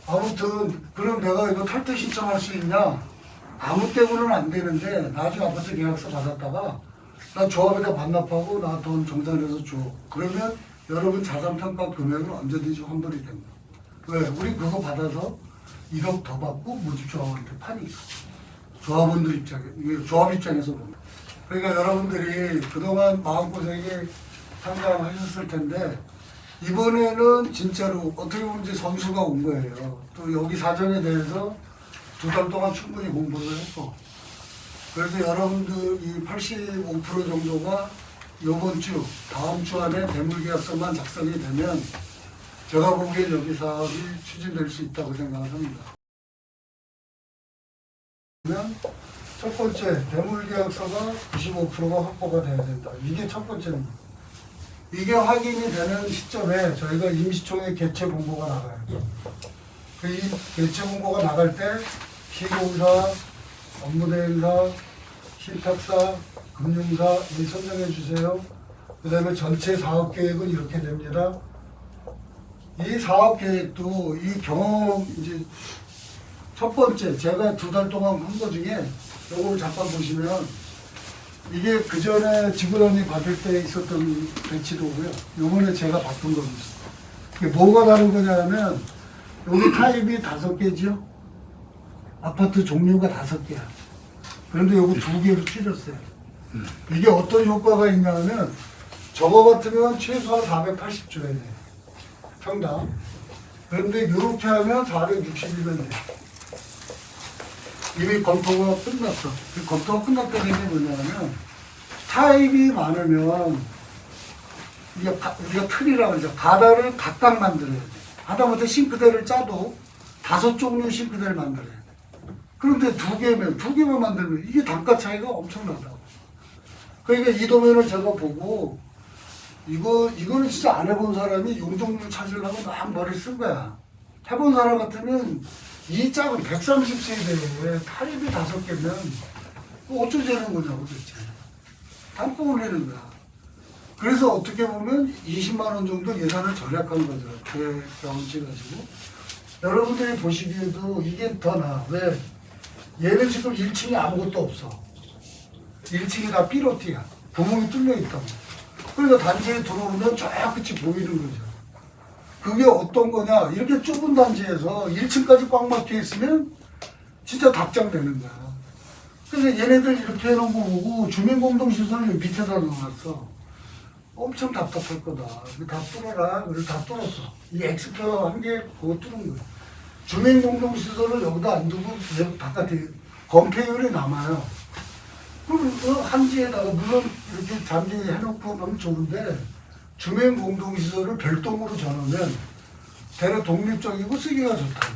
아무튼 그럼 내가 이거 탈퇴 신청할 수 있냐? 아무 때문은 안 되는데 나중에 아파트 계약서 받았다가 나 조합에다 반납하고 나 돈 정산해서 줘. 그러면 여러분 자산평가 금액은 언제든지 환불이 됩니다. 왜? 우리 그거 받아서 1억 더 받고 모집조합한테 파니까. 조합원들 입장에, 이게 조합 입장에서 보면. 그러니까 여러분들이 그동안 마음고생에 상담하셨을 텐데 이번에는 진짜로 어떻게 보면 이제 선수가 온 거예요. 또 여기 사정에 대해서 2달 동안 충분히 공부를 했고, 그래서 여러분들 이 85% 정도가 이번 주, 다음 주 안에 대물계약서만 작성이 되면 제가 보기엔 여기 사업이 추진될 수 있다고 생각을 합니다. 그러면 첫 번째, 대물계약서가 95%가 확보가 돼야 된다. 이게 첫 번째입니다. 이게 확인이 되는 시점에 저희가 임시총회 개최 공고가 나가요. 그 개최 공고가 나갈 때 시공사, 업무대행사, 신탁사, 금융사 이 선정해 주세요. 그 다음에 전체 사업계획은 이렇게 됩니다. 이 사업계획도 이 경험 이제 첫 번째 제가 2달 동안 한 거 중에 요거를 잠깐 보시면 이게 그 전에 지구단위 받을 때 있었던 배치도고요. 요번에 제가 바꾼 겁니다. 이게 뭐가 다른 거냐면 여기 타입이 5개죠. 아파트 종류가 5개야. 그런데 요거 2개로 줄였어요. 이게 어떤 효과가 있냐면 저거 같으면 최소한 480 줘야 돼. 평당. 그런데 이렇게 하면 460이면 돼. 이미 검토가 끝났어. 그 검토가 끝났다는 게 뭐냐면 타입이 많으면 우리가 틀이라고 그러죠. 바다를 각각 만들어야 돼. 하다못해 싱크대를 짜도 5종류 싱크대를 만들어야 돼. 그런데 2개만 만들면 이게 단가 차이가 엄청나다고. 그러니까 이 도면을 제가 보고 이거는 진짜 안 해본 사람이 용적률 찾으려고 막 머리 쓴 거야. 해본 사람 같으면 이 짝은 130세대에 타입이 5개면 어쩌자는 거냐고 도대체. 단가 올리는 거야. 그래서 어떻게 보면 20만 원 정도 예산을 절약한 거죠. 그 경험치 가지고. 여러분들이 보시기에도 이게 더 나아. 왜? 얘는 지금 1층에 아무것도 없어. 1층이 다 삐로띠야. 구멍이 뚫려 있다고. 그러니까 단지에 들어오면 저 끝이 보이는 거죠. 그게 어떤 거냐. 이렇게 좁은 단지에서 1층까지 꽉 막혀 있으면 진짜 닭장 되는 거야. 그래서 얘네들 이렇게 해놓은 거 보고 주민공동시설을 밑에다 넣어놨어. 엄청 답답할 거다. 다 뚫어라. 그래서 다 뚫었어. 이 엑스표 한 개 그거 뚫은 거야. 주민공동시설을 여기다 안 두고 바깥에 건폐율이 남아요. 그럼 그 한지에다가 물론 이렇게 잠재해놓고 하면 좋은데 주민공동시설을 별도으로 전하면 대략 독립적이고 쓰기가 좋다고.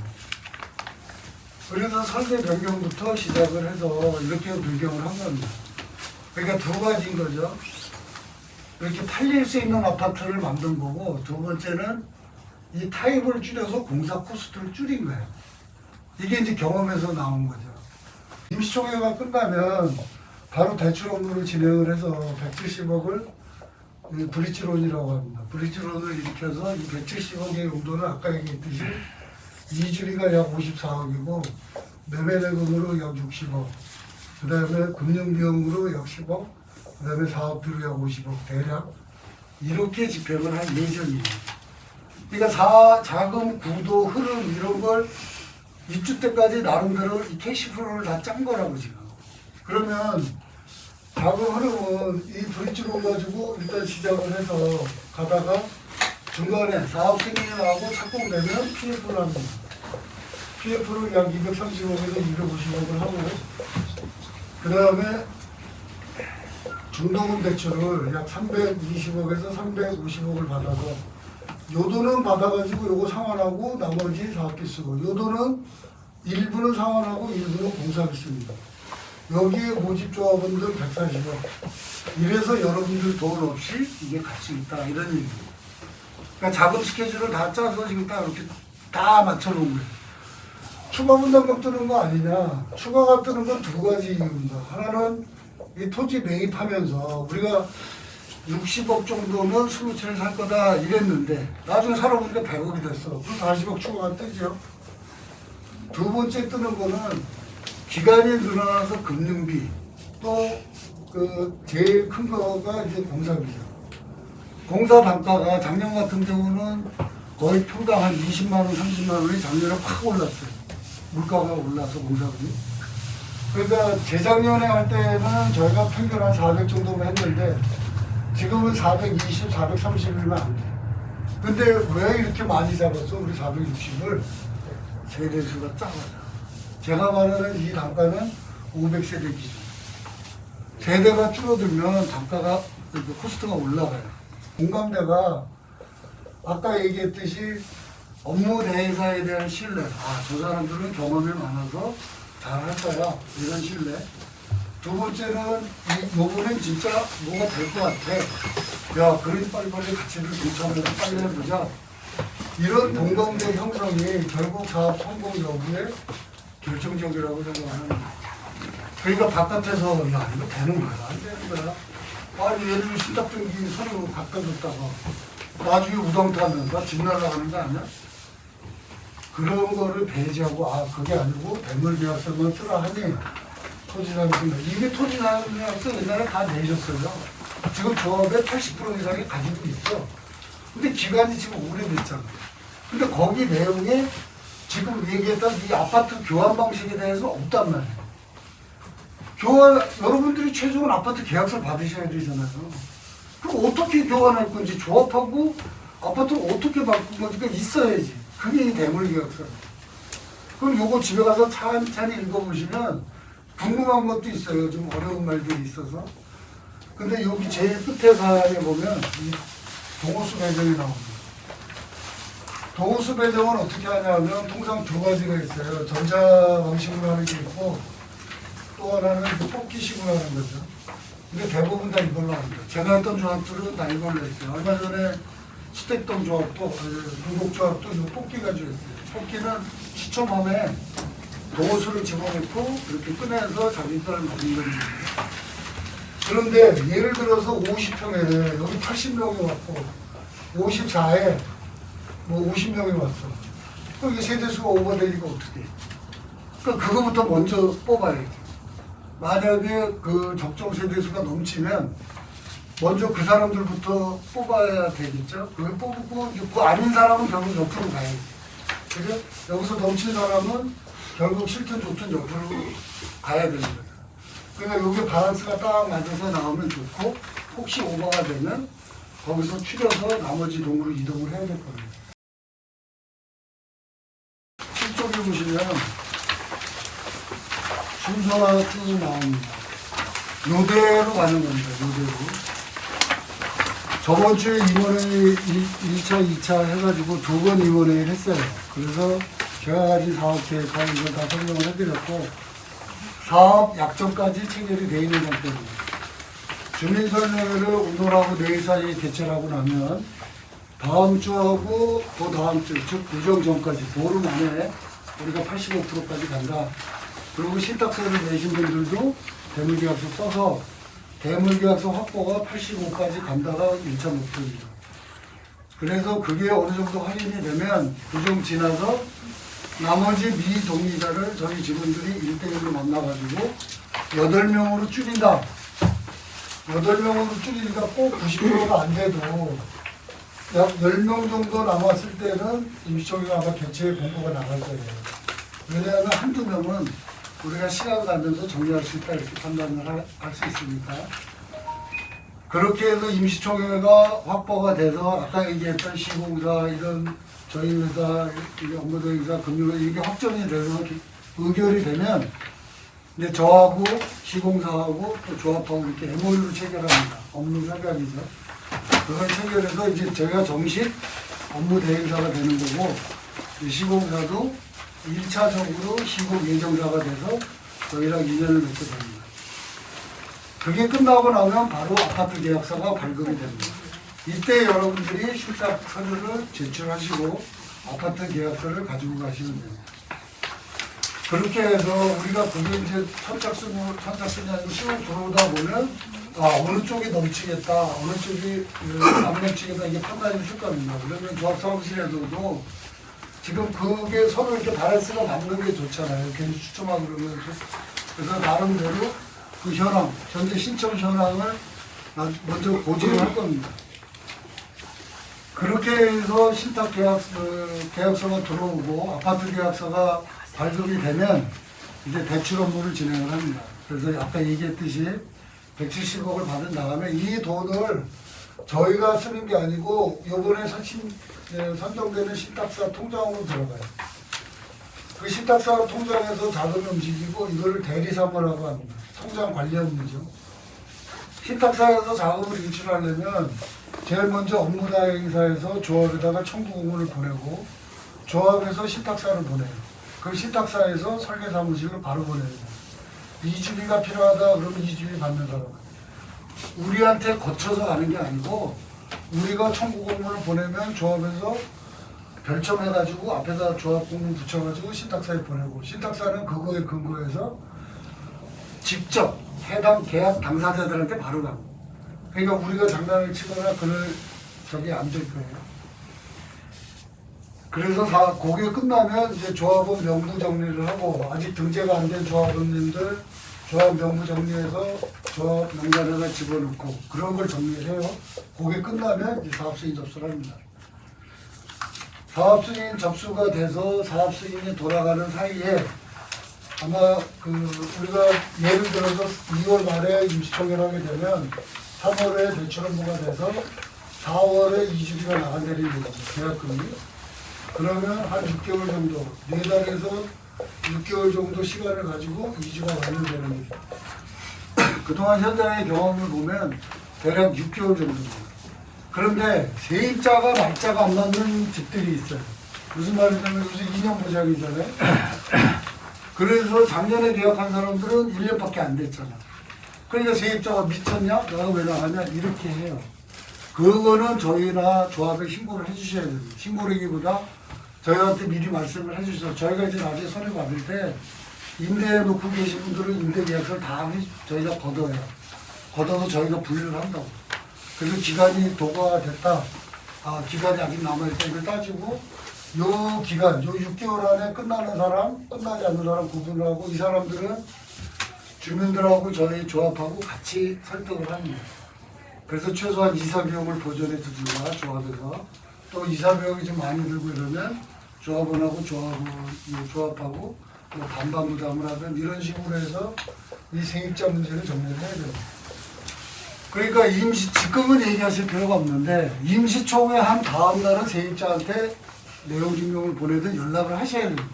그래서 설계 변경부터 시작을 해서 이렇게 변경을 한 겁니다. 그러니까 2가지인 거죠. 이렇게 팔릴 수 있는 아파트를 만든 거고, 2번째는 이 타입을 줄여서 공사 코스트를 줄인 거예요. 이게 이제 경험에서 나온 거죠. 임시총회가 끝나면 바로 대출 업무를 진행을 해서 170억을 브릿지론이라고 합니다. 브릿지론을 일으켜서 이 170억의 용도는 아까 얘기했듯이 이주리가 약 54억이고 매매대금으로 약 60억, 그 다음에 금융비용으로 약 10억, 그 다음에 사업비로 약 50억 대략 이렇게 집행을 할 예정이에요. 그러니까 자금, 구도, 흐름 이런 걸 입주 때까지 나름대로 이 캐시플로우를 다 짠 거라고 지금. 그러면 자금 흐름은 이 브릿지론 가지고 일단 시작을 해서 가다가 중간에 사업 승인이 나오고 착공되면 PF를 합니다. PF를 약 230억에서 250억을 하고 그 다음에 중도금 대출을 약 320억에서 350억을 받아서 요도는 받아가지고 요거 상환하고 나머지 사업비 쓰고 요도는 일부는 상환하고 일부는 공사비 씁니다. 여기에 모집조합원들 140억. 이래서 여러분들 돈 없이 이게 갈 수 있다 이런 얘기입니다. 그러니까 작업 스케줄을 다 짜서 지금 딱 이렇게 다 맞춰놓은 거예요. 추가 분담금 뜨는 거 아니냐. 추가가 뜨는 건 2가지 이유입니다. 하나는 이 토지 매입하면서 우리가 60억 정도면 20채를 살 거다 이랬는데 나중에 살아보니까 100억이 됐어. 그럼 40억 추가가 뜨죠. 2번째 뜨는 거는 기간이 늘어나서 금융비 또 그 제일 큰 거가 이제 공사비죠. 공사 단가가 작년 같은 경우는 거의 평당 한 20만 원, 30만 원이 작년에 확 올랐어요. 물가가 올라서 공사비. 그러니까 재작년에 할 때는 저희가 평균 한 400 정도만 했는데 지금은 420, 430이면 안 돼. 근데 왜 이렇게 많이 잡았어? 우리 460을 세대수가 작아요. 제가 말하는 이 단가는 500세대 기준. 세대가 줄어들면 단가가, 코스트가 올라가요. 공감대가 아까 얘기했듯이 업무 대행사에 대한 신뢰. 아, 저 사람들은 경험이 많아서 잘할 거야. 이런 신뢰. 두 번째는 요거는 진짜 뭐가 될 것 같아. 야, 그러니 빨리빨리 같이들 동참해서 빨리 해보자. 이런 공감대 형성이 결국 사업 성공 여부에 결정적이라고 생각하는 거예요. 그러니까 바깥에서 야, 이거 되는 거야, 안 되는 거야. 아니, 예를 들어 신탁등기 서류 갖다 줬다가 나중에 우당타면 나 집 날라가는 거 아니야? 그런 거를 배제하고, 아, 그게 아니고 대물계약서만 쓰라 하니 토지사업입니다. 이게 토지사업계약서 옛날에 다 내셨어요. 지금 조합의 80% 이상이 가지고 있어. 근데 기간이 지금 오래됐잖아. 근데 거기 내용에 지금 얘기했던 이 아파트 교환 방식에 대해서 없단 말이에요. 여러분들이 최종은 아파트 계약서 받으셔야 되잖아요. 그럼 어떻게 교환할 건지, 조합하고 아파트를 어떻게 바꿀 건지가 있어야지. 그게 이 대물계약서. 그럼 요거 집에 가서 찬찬히 읽어보시면 궁금한 것도 있어요. 좀 어려운 말들이 있어서. 근데 여기 제일 끝에 사항에 보면 이 동호수 배정이 나옵니다. 동호수 배정은 어떻게 하냐면 통상 두 가지가 있어요. 전자 방식으로 하는 게 있고 또 하나는 뽑기식으로 하는 거죠. 근데 대부분 다 이걸로 합니다. 제가 했던 조합들은 다 이걸로 했어요. 얼마 전에 수택동 조합도, 흥곡조합도 이 뽑기 가지고 했어요. 뽑기는 시초범에 동호수를 집어넣고 이렇게 꺼내서 자기들 먹는 겁니다. 그런데 예를 들어서 50평에 여기 80명이 왔고 54에 뭐 50명이 왔어. 그럼 이게 세대수가 오버되니까 어떻게 해? 그러니까 그거부터 먼저 뽑아야지. 만약에 그 적정 세대수가 넘치면 먼저 그 사람들부터 뽑아야 되겠죠. 그걸 뽑고 그 아닌 사람은 결국 옆으로 가야지. 그죠? 여기서 넘친 사람은 결국 싫든 좋든 옆으로 가야 되는 거죠. 그러니까 여기 밸런스가 딱 맞아서 나오면 좋고 혹시 오버가 되면 거기서 추려서 나머지 동으로 이동을 해야 될 겁니다. 7쪽에 보시면 순서가 쭉 나옵니다. 요대로 가는 겁니다. 요대로. 저번 주에 임원회의 1차, 2차 해가지고 2번 임원회의를 했어요. 그래서 제가 가진 사업 계획하고 이걸 다 설명을 해드렸고 사업 약정까지 체결이 되어 있는 상태입니다. 주민설명회를 오늘하고 내일 사이에 개최를 하고 나면 다음 주하고 또 다음 주, 즉 구정 전까지 보름 안에 우리가 85%까지 간다. 그리고 신탁세를 내신 분들도 대물계약서 써서 대물계약서 확보가 85까지 간다가 1차 목표입니다. 그래서 그게 어느 정도 확인이 되면 구정 지나서 나머지 미동의자를 저희 직원들이 1대1로 만나가지고 8명으로 줄인다. 8명으로 줄이니까 꼭 90%가 안 돼도 약 10명 정도 남았을 때는 임시총회가 아마 개최 공고가 나갈 거예요. 왜냐하면 한두 명은 우리가 시간 가면서 정리할 수 있다 이렇게 판단을 할 수 있으니까. 그렇게 해서 임시총회가 확보가 돼서 아까 얘기했던 시공사 이런 저희 회사, 업무대행사, 금융회사 이게 확정이 돼서 의결이 되면 이제 저하고 시공사하고 또 조합하고 이렇게 MOU를 체결합니다. 업무 협약이죠. 그걸 체결해서 이제 제가 정식 업무 대행사가 되는 거고 시공사도 1차적으로 시공 예정자가 돼서 저희랑 인연을 맺게 됩니다. 그게 끝나고 나면 바로 아파트 계약서가 발급이 됩니다. 이때 여러분들이 실적 서류를 제출하시고 아파트 계약서를 가지고 가시면 됩니다. 그렇게 해서 우리가 그게 이제 선착순이 아니고 시험 들어오다 보면 어느 쪽이 넘치겠다, 어느 쪽이 안 넘치겠다 이게 판단이 있을 겁니다. 그러면 조합사무실에서도 지금 그게 서로 이렇게 밸런스가 맞는 게 좋잖아요. 괜히 추첨하고 그러면. 그래서 나름대로 그 현황, 현재 신청 현황을 먼저 고지를 할 겁니다. 그렇게 해서 신탁 계약서가 들어오고 아파트 계약서가 발급이 되면 이제 대출 업무를 진행을 합니다. 그래서 아까 얘기했듯이 170억을 받은 다음에 이 돈을 저희가 쓰는 게 아니고 이번에 선정되는 신탁사 통장으로 들어가요. 그 신탁사 통장에서 자금이 움직이고 이거를 대리사무라고 합니다. 통장 관리 업무죠. 신탁사에서 자금을 인출하려면 제일 먼저 업무다행사에서 조합에다가 청구 공문을 보내고 조합에서 신탁사를 보내요. 그 신탁사에서 설계사무실로 바로 보내요. 이주비가 필요하다 그러면 이주비 받는 사람. 우리한테 거쳐서 가는 게 아니고 우리가 청구 공문을 보내면 조합에서 별점해가지고 앞에다 조합 공문 붙여가지고 신탁사에 보내고 신탁사는 그거에 근거해서 직접 해당 계약 당사자들한테 바로 가고 그러니까 우리가 장난을 치거나 그럴 적이 안 될 거예요. 그래서 그게 끝나면 이제 조합원 명부 정리를 하고 아직 등재가 안 된 조합원님들 조합 명부 정리해서 조합 명단에다 집어넣고 그런 걸 정리를 해요. 그게 끝나면 이제 사업승인 접수를 합니다. 사업승인 접수가 돼서 사업승인이 돌아가는 사이에 아마 우리가 예를 들어서 2월 말에 임시총회를 하게 되면 3월에 대출 업무가 돼서 4월에 이주비가 나간다는 얘기죠. 계약금이. 그러면 한 6개월 정도, 4달에서 6개월 정도 시간을 가지고 이주가 완료되는 거죠. 그동안 현장의 경험을 보면 대략 6개월 정도입니다. 그런데 세입자가 날짜가 안 맞는 집들이 있어요. 무슨 말이냐면 요새 2년 보장이잖아요. 그래서 작년에 계약한 사람들은 1년밖에 안 됐잖아. 그러니까 세입자가 미쳤냐? 내가 왜 나가냐? 이렇게 해요. 그거는 저희나 조합에 신고를 해주셔야 됩니다. 신고라기보다 저희한테 미리 말씀을 해주셔서 저희가 이제 나중에 손해 받을 때 임대해 놓고 계신 분들은 임대 계약서를 다 저희가 걷어요. 걷어서 저희가 분류를 한다고. 그래서 기간이 도과가 됐다. 기간이 아직 남아있다. 이걸 따지고 요 기간, 요 6개월 안에 끝나는 사람, 끝나지 않는 사람 구분을 하고 이 사람들은 주민들하고 저희 조합하고 같이 설득을 합니다. 그래서 최소한 이사 비용을 보전해 주든가 조합에서 또 이사 비용이 좀 많이 들고 이러면 조합원하고 조합하고 뭐 반반 부담을 하든 이런 식으로 해서 이 세입자 문제를 정리를 해야 돼요. 그러니까 지금은 얘기하실 필요가 없는데 임시총회 한 다음 날은 세입자한테 내용 증명을 보내든 연락을 하셔야 됩니다.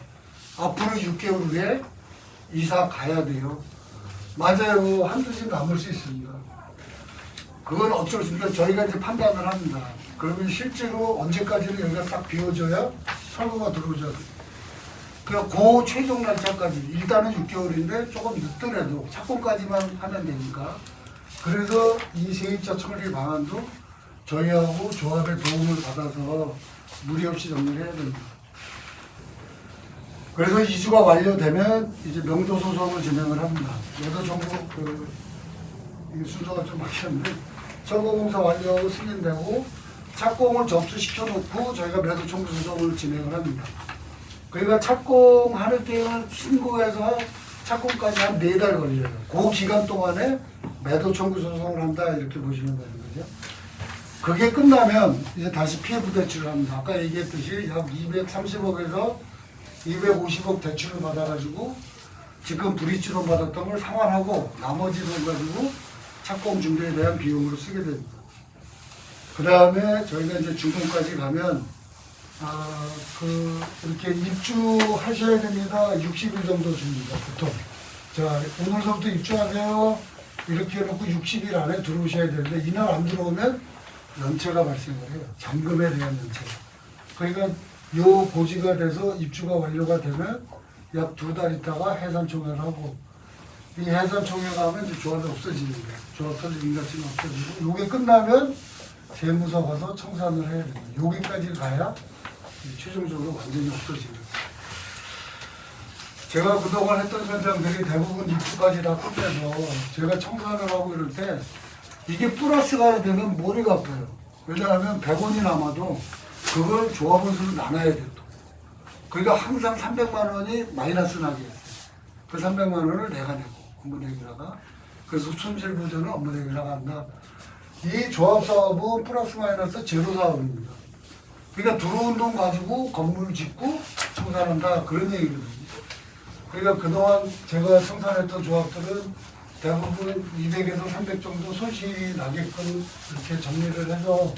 앞으로 6개월 후에 이사 가야 돼요. 맞아요. 한두 집 남을 수 있습니다. 그건 어쩔 수 없습니다. 저희가 이제 판단을 합니다. 그러면 실제로 언제까지는 여기가 싹 비워져야 철거가 들어오죠. 그 최종 날짜까지 일단은 6개월인데 조금 늦더라도 착공까지만 하면 되니까 그래서 이 세입자 처리 방안도 저희하고 조합의 도움을 받아서 무리 없이 정리를 해야 됩니다. 그래서 이주가 완료되면 이제 명도 소송을 진행을 합니다. 매도 청구 이게 순서가 좀 바뀌었는데 철거공사 완료하고 승인되고 착공을 접수시켜 놓고 저희가 매도 청구 소송을 진행을 합니다. 그러니까 착공하는 때는 신고해서 착공까지 한 4달 걸려요. 그 기간 동안에 매도 청구 소송을 한다 이렇게 보시면 되는 거죠. 그게 끝나면 이제 다시 PF 대출을 합니다. 아까 얘기했듯이 약 230억에서 250억 대출을 받아가지고 지금 브릿지론 받았던 걸 상환하고 나머지 돈 가지고 착공 준비에 대한 비용으로 쓰게 됩니다. 그 다음에 저희가 이제 준공까지 가면 이렇게 입주하셔야 됩니다. 60일 정도 줍니다. 보통. 자, 오늘서부터 입주하세요. 이렇게 해놓고 60일 안에 들어오셔야 되는데 이날 안 들어오면 연체가 발생을 해요. 잔금에 대한 연체가. 그러니까 요 고지가 돼서 입주가 완료가 되면 약 2달 있다가 해산총회를 하고 이 해산총회가 하면 이제 조합이 없어집니다. 조합 설립 가치는 없어지고 요게 끝나면 세무서 가서 청산을 해야 됩니다. 여기까지 가야 최종적으로 완전히 없어집니다. 제가 그동안 했던 현장들이 대부분 입주까지 다 끝내서 제가 청산을 하고 이럴 때 이게 플러스가 되면 머리가 아파요. 왜냐하면 100원이 남아도 그걸 조합원 수로 나눠야 돼요. 그러니까 항상 300만 원이 마이너스 나게 했어요. 그 300만 원을 내가 내고 업무대행이라가 그래서 손실보전은 업무대행이라가 한다. 이 조합사업은 플러스 마이너스 제로 사업입니다. 그러니까 들어온 돈 가지고 건물을 짓고 청산한다 그런 얘기거든요. 그러니까 그동안 제가 청산했던 조합들은 대부분 200에서 300 정도 손실이 나게끔 이렇게 정리를 해서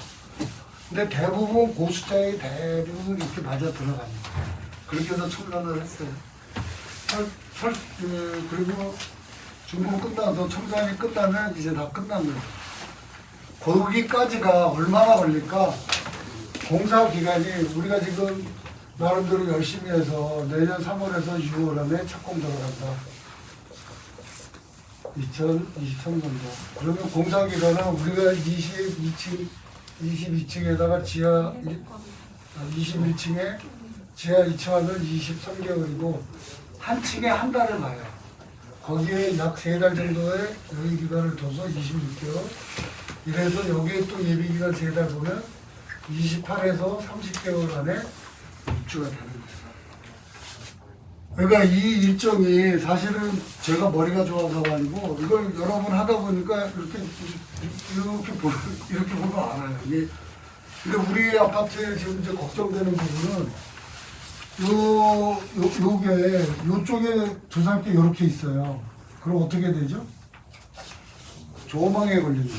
근데 대부분 고수자의 대부분 이렇게 맞아 들어갑니다. 그렇게 해서 청산을 했어요. 그리고 준공 끝나서 청산이 끝나면 이제 다 끝난 거예요. 거기까지가 얼마나 걸릴까? 공사 기간이 우리가 지금 나름대로 열심히 해서 내년 3월에서 6월 안에 착공 들어간다. 2023년도. 그러면 공사 기간은 우리가 22층에다가 지하 21층에 지하 2층 하면 23개월이고 한 층에 한 달을 봐요. 거기에 약 3달 정도의 여유 기간을 둬서 26개월. 이래서 여기에 또 예비 기간 3달 보면 28에서 30개월 안에 입주가 되는 거예요. 그러니까 이 일정이 사실은 제가 머리가 좋아서가 아니고 이걸 여러 번 하다 보니까 이렇게 보면 알아요. 이게 근데 우리 아파트에 지금 이제 걱정되는 부분은 요쪽에 두상께 이렇게 있어요. 그럼 어떻게 되죠? 조망에 걸립니다.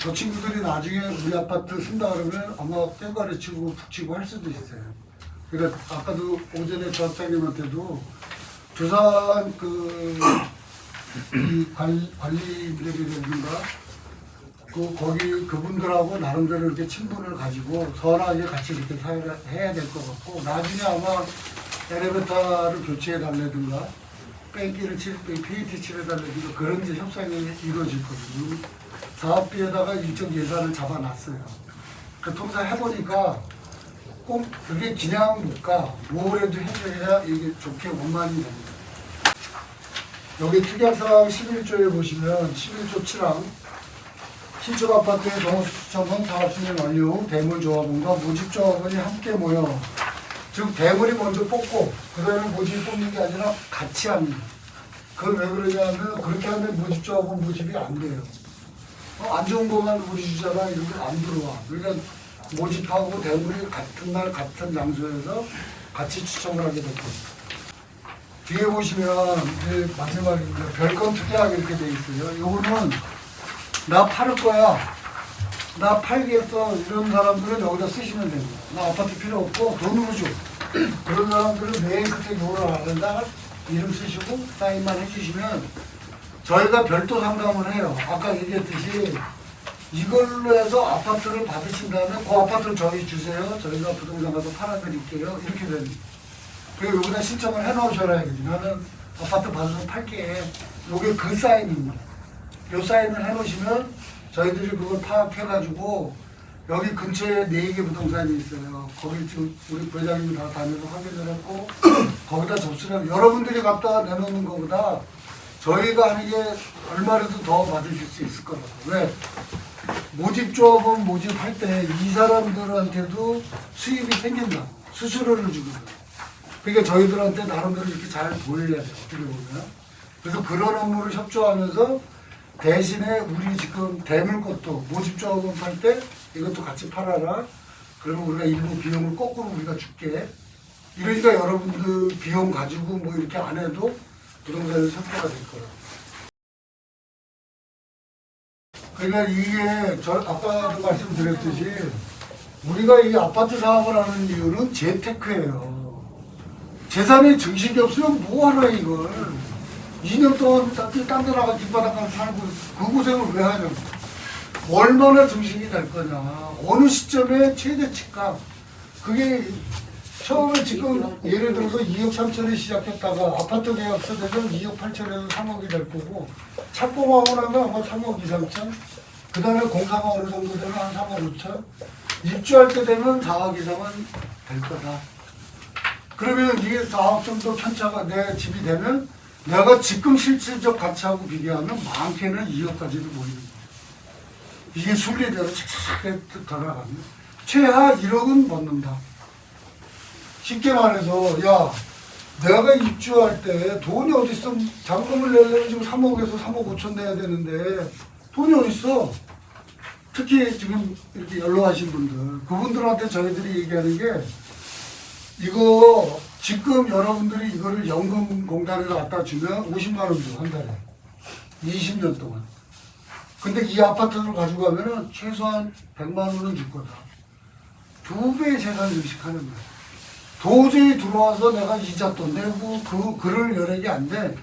저 친구들이 나중에 우리 아파트 쓴다 그러면 아마 떼가리 치고 푹 치고 할 수도 있어요. 그러니까 아까도 오전에 조합장님한테도 두산 이 관리인들이라든가 거기 그분들하고 나름대로 이렇게 친분을 가지고 선하게 같이 이렇게 해야 될 것 같고 나중에 아마 엘리베이터를 교체해 달라든가 페인트 칠해 달라든가 그런 이제 협상이 이루어질 거거든요. 사업비에다가 일정 예산을 잡아놨어요. 그 통사 해보니까 꼭 그게 그냥 못 가. 뭐라도 해줘야 이게 좋게 원만히 됩니다. 여기 특약사항 11조에 보시면 11조 7항 신축 아파트의 동호수처분 사업승인 완료 대물조합원과 모집조합원이 함께 모여 즉 대물이 먼저 뽑고 그 다음에 모집이 뽑는 게 아니라 같이 합니다. 그걸 왜 그러냐면 그렇게 하면 모집조합원 모집이 안 돼요. 안 좋은 것만 우리 주자가 이렇게 안 들어와. 그러니까 모집하고 대물이 같은 날 같은 장소에서 같이 추첨을 하게 될 겁니다. 뒤에 보시면 이제 마지막입니다. 별건 특이하게 이렇게 돼 있어요. 요거는 나 팔을 거야. 나 팔겠어. 이런 사람들은 여기다 쓰시면 됩니다. 나 아파트 필요 없고 돈으로 줘. 그런 사람들은 맨 끝에 요를 알아다 이름 쓰시고 사인만 해주시면 저희가 별도 상담을 해요. 아까 얘기했듯이 이걸로 해서 아파트를 받으신다면 그 아파트를 저희 주세요. 저희가 부동산 가서 팔아드릴게요. 이렇게 됩니다. 그리고 여기다 신청을 해놓으셔야 해야지. 나는 아파트 받아서 팔게. 요게 그 사인입니다. 요 사인을 해놓으시면 저희들이 그걸 파악해가지고 여기 근처에 4개 부동산이 있어요. 거기 지금 우리 부회장님이 다 다녀서 확인을 했고 거기다 접수를 여러분들이 갖다 내놓는 것보다 저희가 하는 게 얼마라도 더 받으실 수 있을 거라고. 왜? 모집조합은 모집할 때 이 사람들한테도 수입이 생긴다. 수수료를 주거든. 그러니까 저희들한테 나름대로 이렇게 잘 보여야 돼. 어떻게 보면. 그래서 그런 업무를 협조하면서 대신에 우리 지금 대물 것도 모집조합원 팔 때 이것도 같이 팔아라. 그러면 우리가 일부 비용을 거꾸로 우리가 줄게. 이러니까 여러분들 비용 가지고 뭐 이렇게 안 해도 부동산이 선택가 될 거라고. 그러니까 이게 저 아까도 말씀드렸듯이 우리가 이 아파트 사업을 하는 이유는 재테크예요. 재산의 증식이 없으면 뭐하러 이걸 2년 동안 딴 데 나가 뒷바닥 가서 살고 그 고생을 왜 하냐고. 얼마나 증식이 될 거냐. 어느 시점에 최대치가 그게 처음에 지금 예를 들어서 2억 3천에 시작했다가 아파트 계약서 되면 2억 8천에서 3억이 될 거고 착공하고 나면 아마 3억 2, 3천 그 다음에 공사가 어느 정도 되면 한 3억 5천 입주할 때 되면 4억 이상은 될 거다. 그러면 이게 4억 정도 편차가 내 집이 되면 내가 지금 실질적 가치하고 비교하면 많게는 2억까지도 보이는 거예요. 이게 순리대로 착착착 돌아가면 최하 1억은 받는다. 쉽게 말해서 야 내가 입주할 때 돈이 어딨어. 잔금을 내려면 지금 3억에서 3억 5천 내야 되는데 돈이 어딨어. 특히 지금 이렇게 연로하신 분들 그분들한테 저희들이 얘기하는 게 이거 지금 여러분들이 이거를 연금공단에서 갖다 주면 50만 원 줘 한 달에 20년 동안. 근데 이 아파트를 가지고 가면은 최소한 100만 원은 줄 거다. 2배의 재산 증식하는 거야. 도저히 들어와서 내가 이자 또 내고 그럴 여력이 안 돼.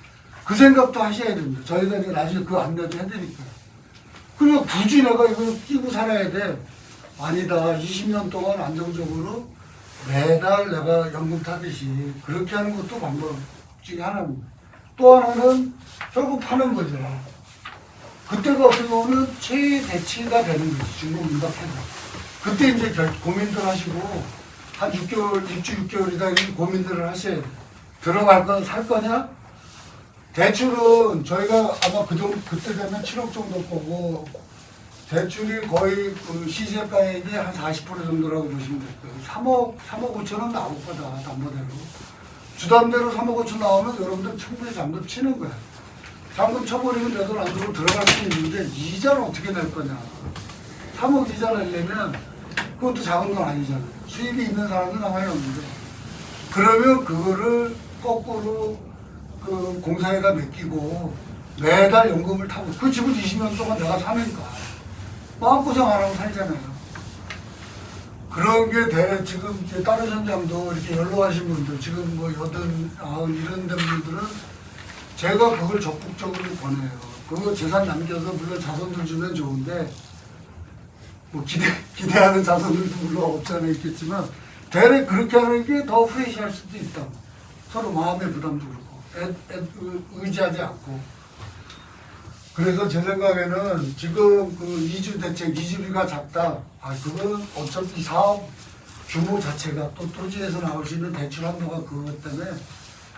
그 생각도 하셔야 됩니다. 저희가 이제 나중에 그 안내도 해드릴 거예요. 그냥 굳이 내가 이걸 끼고 살아야 돼. 아니다. 20년 동안 안정적으로 매달 내가 연금 타듯이 그렇게 하는 것도 방법 중에 하나입니다. 또 하나는 결국 파는 거죠. 그때가 어떻게 보면 최대치가 되는 거죠. 중고민박해서. 그때 이제 고민들 하시고 한 6개월, 6개월이다 이런 고민들을 하셔야 돼요. 들어갈 건 살 거냐? 대출은 저희가 아마 그때 되면 7억 정도 거고 대출이 거의 그 시세가액의 한 40% 정도라고 보시면 될 거예요. 3억 5천원 나올 거다, 담보대로. 주담대로 3억 5천 나오면 여러분들 충분히 잠금 치는 거야. 잠금 쳐버리면 내 돈 안 들고 들어갈 수 있는데 이자는 어떻게 낼 거냐. 3억 이자 내려면 그것도 작은 돈 아니잖아요. 수입이 있는 사람은 나만이 없는데. 그러면 그거를 거꾸로 그 공사에다 맡기고 매달 연금을 타고 그 집을 20년 동안 내가 사니까 마음고생 안 하고 살잖아요. 그런 게 지금 다른 현장도 이렇게 연로하신 분들 지금 뭐 80, 90 이런 된 분들은 제가 그걸 적극적으로 권해요. 그거 재산 남겨서 물론 자손들 주면 좋은데 뭐 기대하는 자손들도 물론 없잖아요. 있겠지만 대략 그렇게 하는 게 더 프레시할 수도 있다. 서로 마음의 부담도 그렇고 의지하지 않고. 그래서 제 생각에는 지금 그 이주 대책, 이주비가 작다. 그건 어차피 사업 규모 자체가 또 토지에서 나올 수 있는 대출 한도가 그것 때문에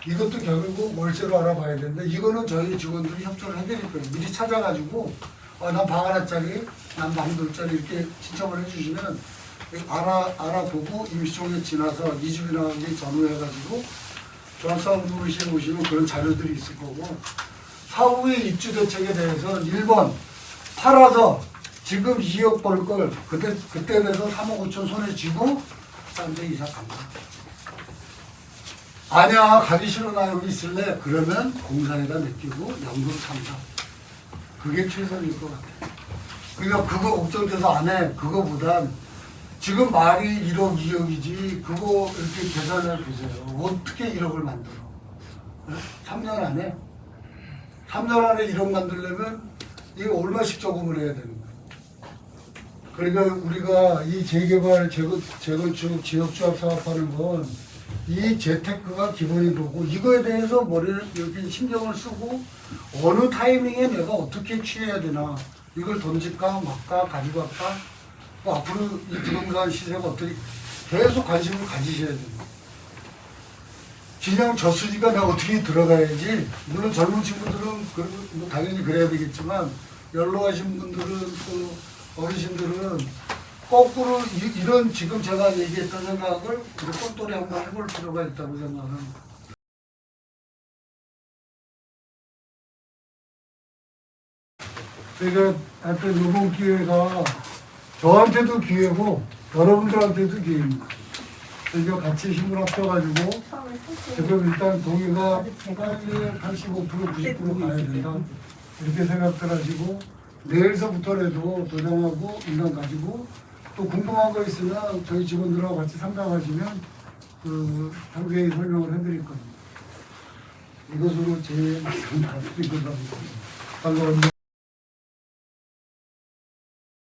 이것도 결국 월세로 알아봐야 되는데 이거는 저희 직원들이 협조를 해드릴 거예요. 미리 찾아가지고 난 방 하나짜리, 난 방 둘짜리 이렇게 신청을 해주시면 알아보고 임시총회 지나서 이주비 나가기 전후해가지고 조합사업부실에 오시면 그런 자료들이 있을 거고 사후의 입주 대책에 대해서는 1번 팔아서 지금 2억 벌 걸 그때 돼서 3억 5천 손에 쥐고 딴 데 이사 간다. 아니야 가기 싫어 나 여기 있을래. 그러면 공사에다 맡기고 연금 산다. 그게 최선일 것 같아. 그러니까 그거 걱정돼서 안 해. 그거보단 지금 말이 1억 2억이지 그거 이렇게 계산해 보세요. 어떻게 1억을 만들어? 3년 안에? 3년 안에 1억 만들려면 이거 얼마씩 저금을 해야 되는 거야. 그러니까 우리가 이 재개발, 재건축, 지역조합 사업하는 건 이 재테크가 기본이 되고 이거에 대해서 머리를 이렇게 신경을 쓰고 어느 타이밍에 내가 어떻게 취해야 되나 이걸 던질까 말까 가지고 갈까 뭐 앞으로 이 부동산 시세가 어떻게 계속 관심을 가지셔야 됩니다. 그냥 저수지가 내가 어떻게 들어가야지 물론 젊은 친구들은 뭐 당연히 그래야 되겠지만 연로하신 분들은 또 어르신들은 거꾸로 이런 지금 제가 얘기했던 생각을 똘똘히 한번 해볼 필요가 있다고 생각합니다. 그러니까 하여튼 이번 기회가 저한테도 기회고 여러분들한테도 기회입니다. 그러니까 같이 힘을 합쳐가지고 지금 일단 동의가 85% 90% 가야 된다. 이렇게 생각들 하시고 내일서부터라도 도장하고 인간 가지고 또 궁금한 거 있으면 저희 직원들하고 같이 상담하시면 그 상세히 설명을 해드릴 겁니다. 이것으로 제 말씀 다 드리고 가겠습니다. 감사합니다.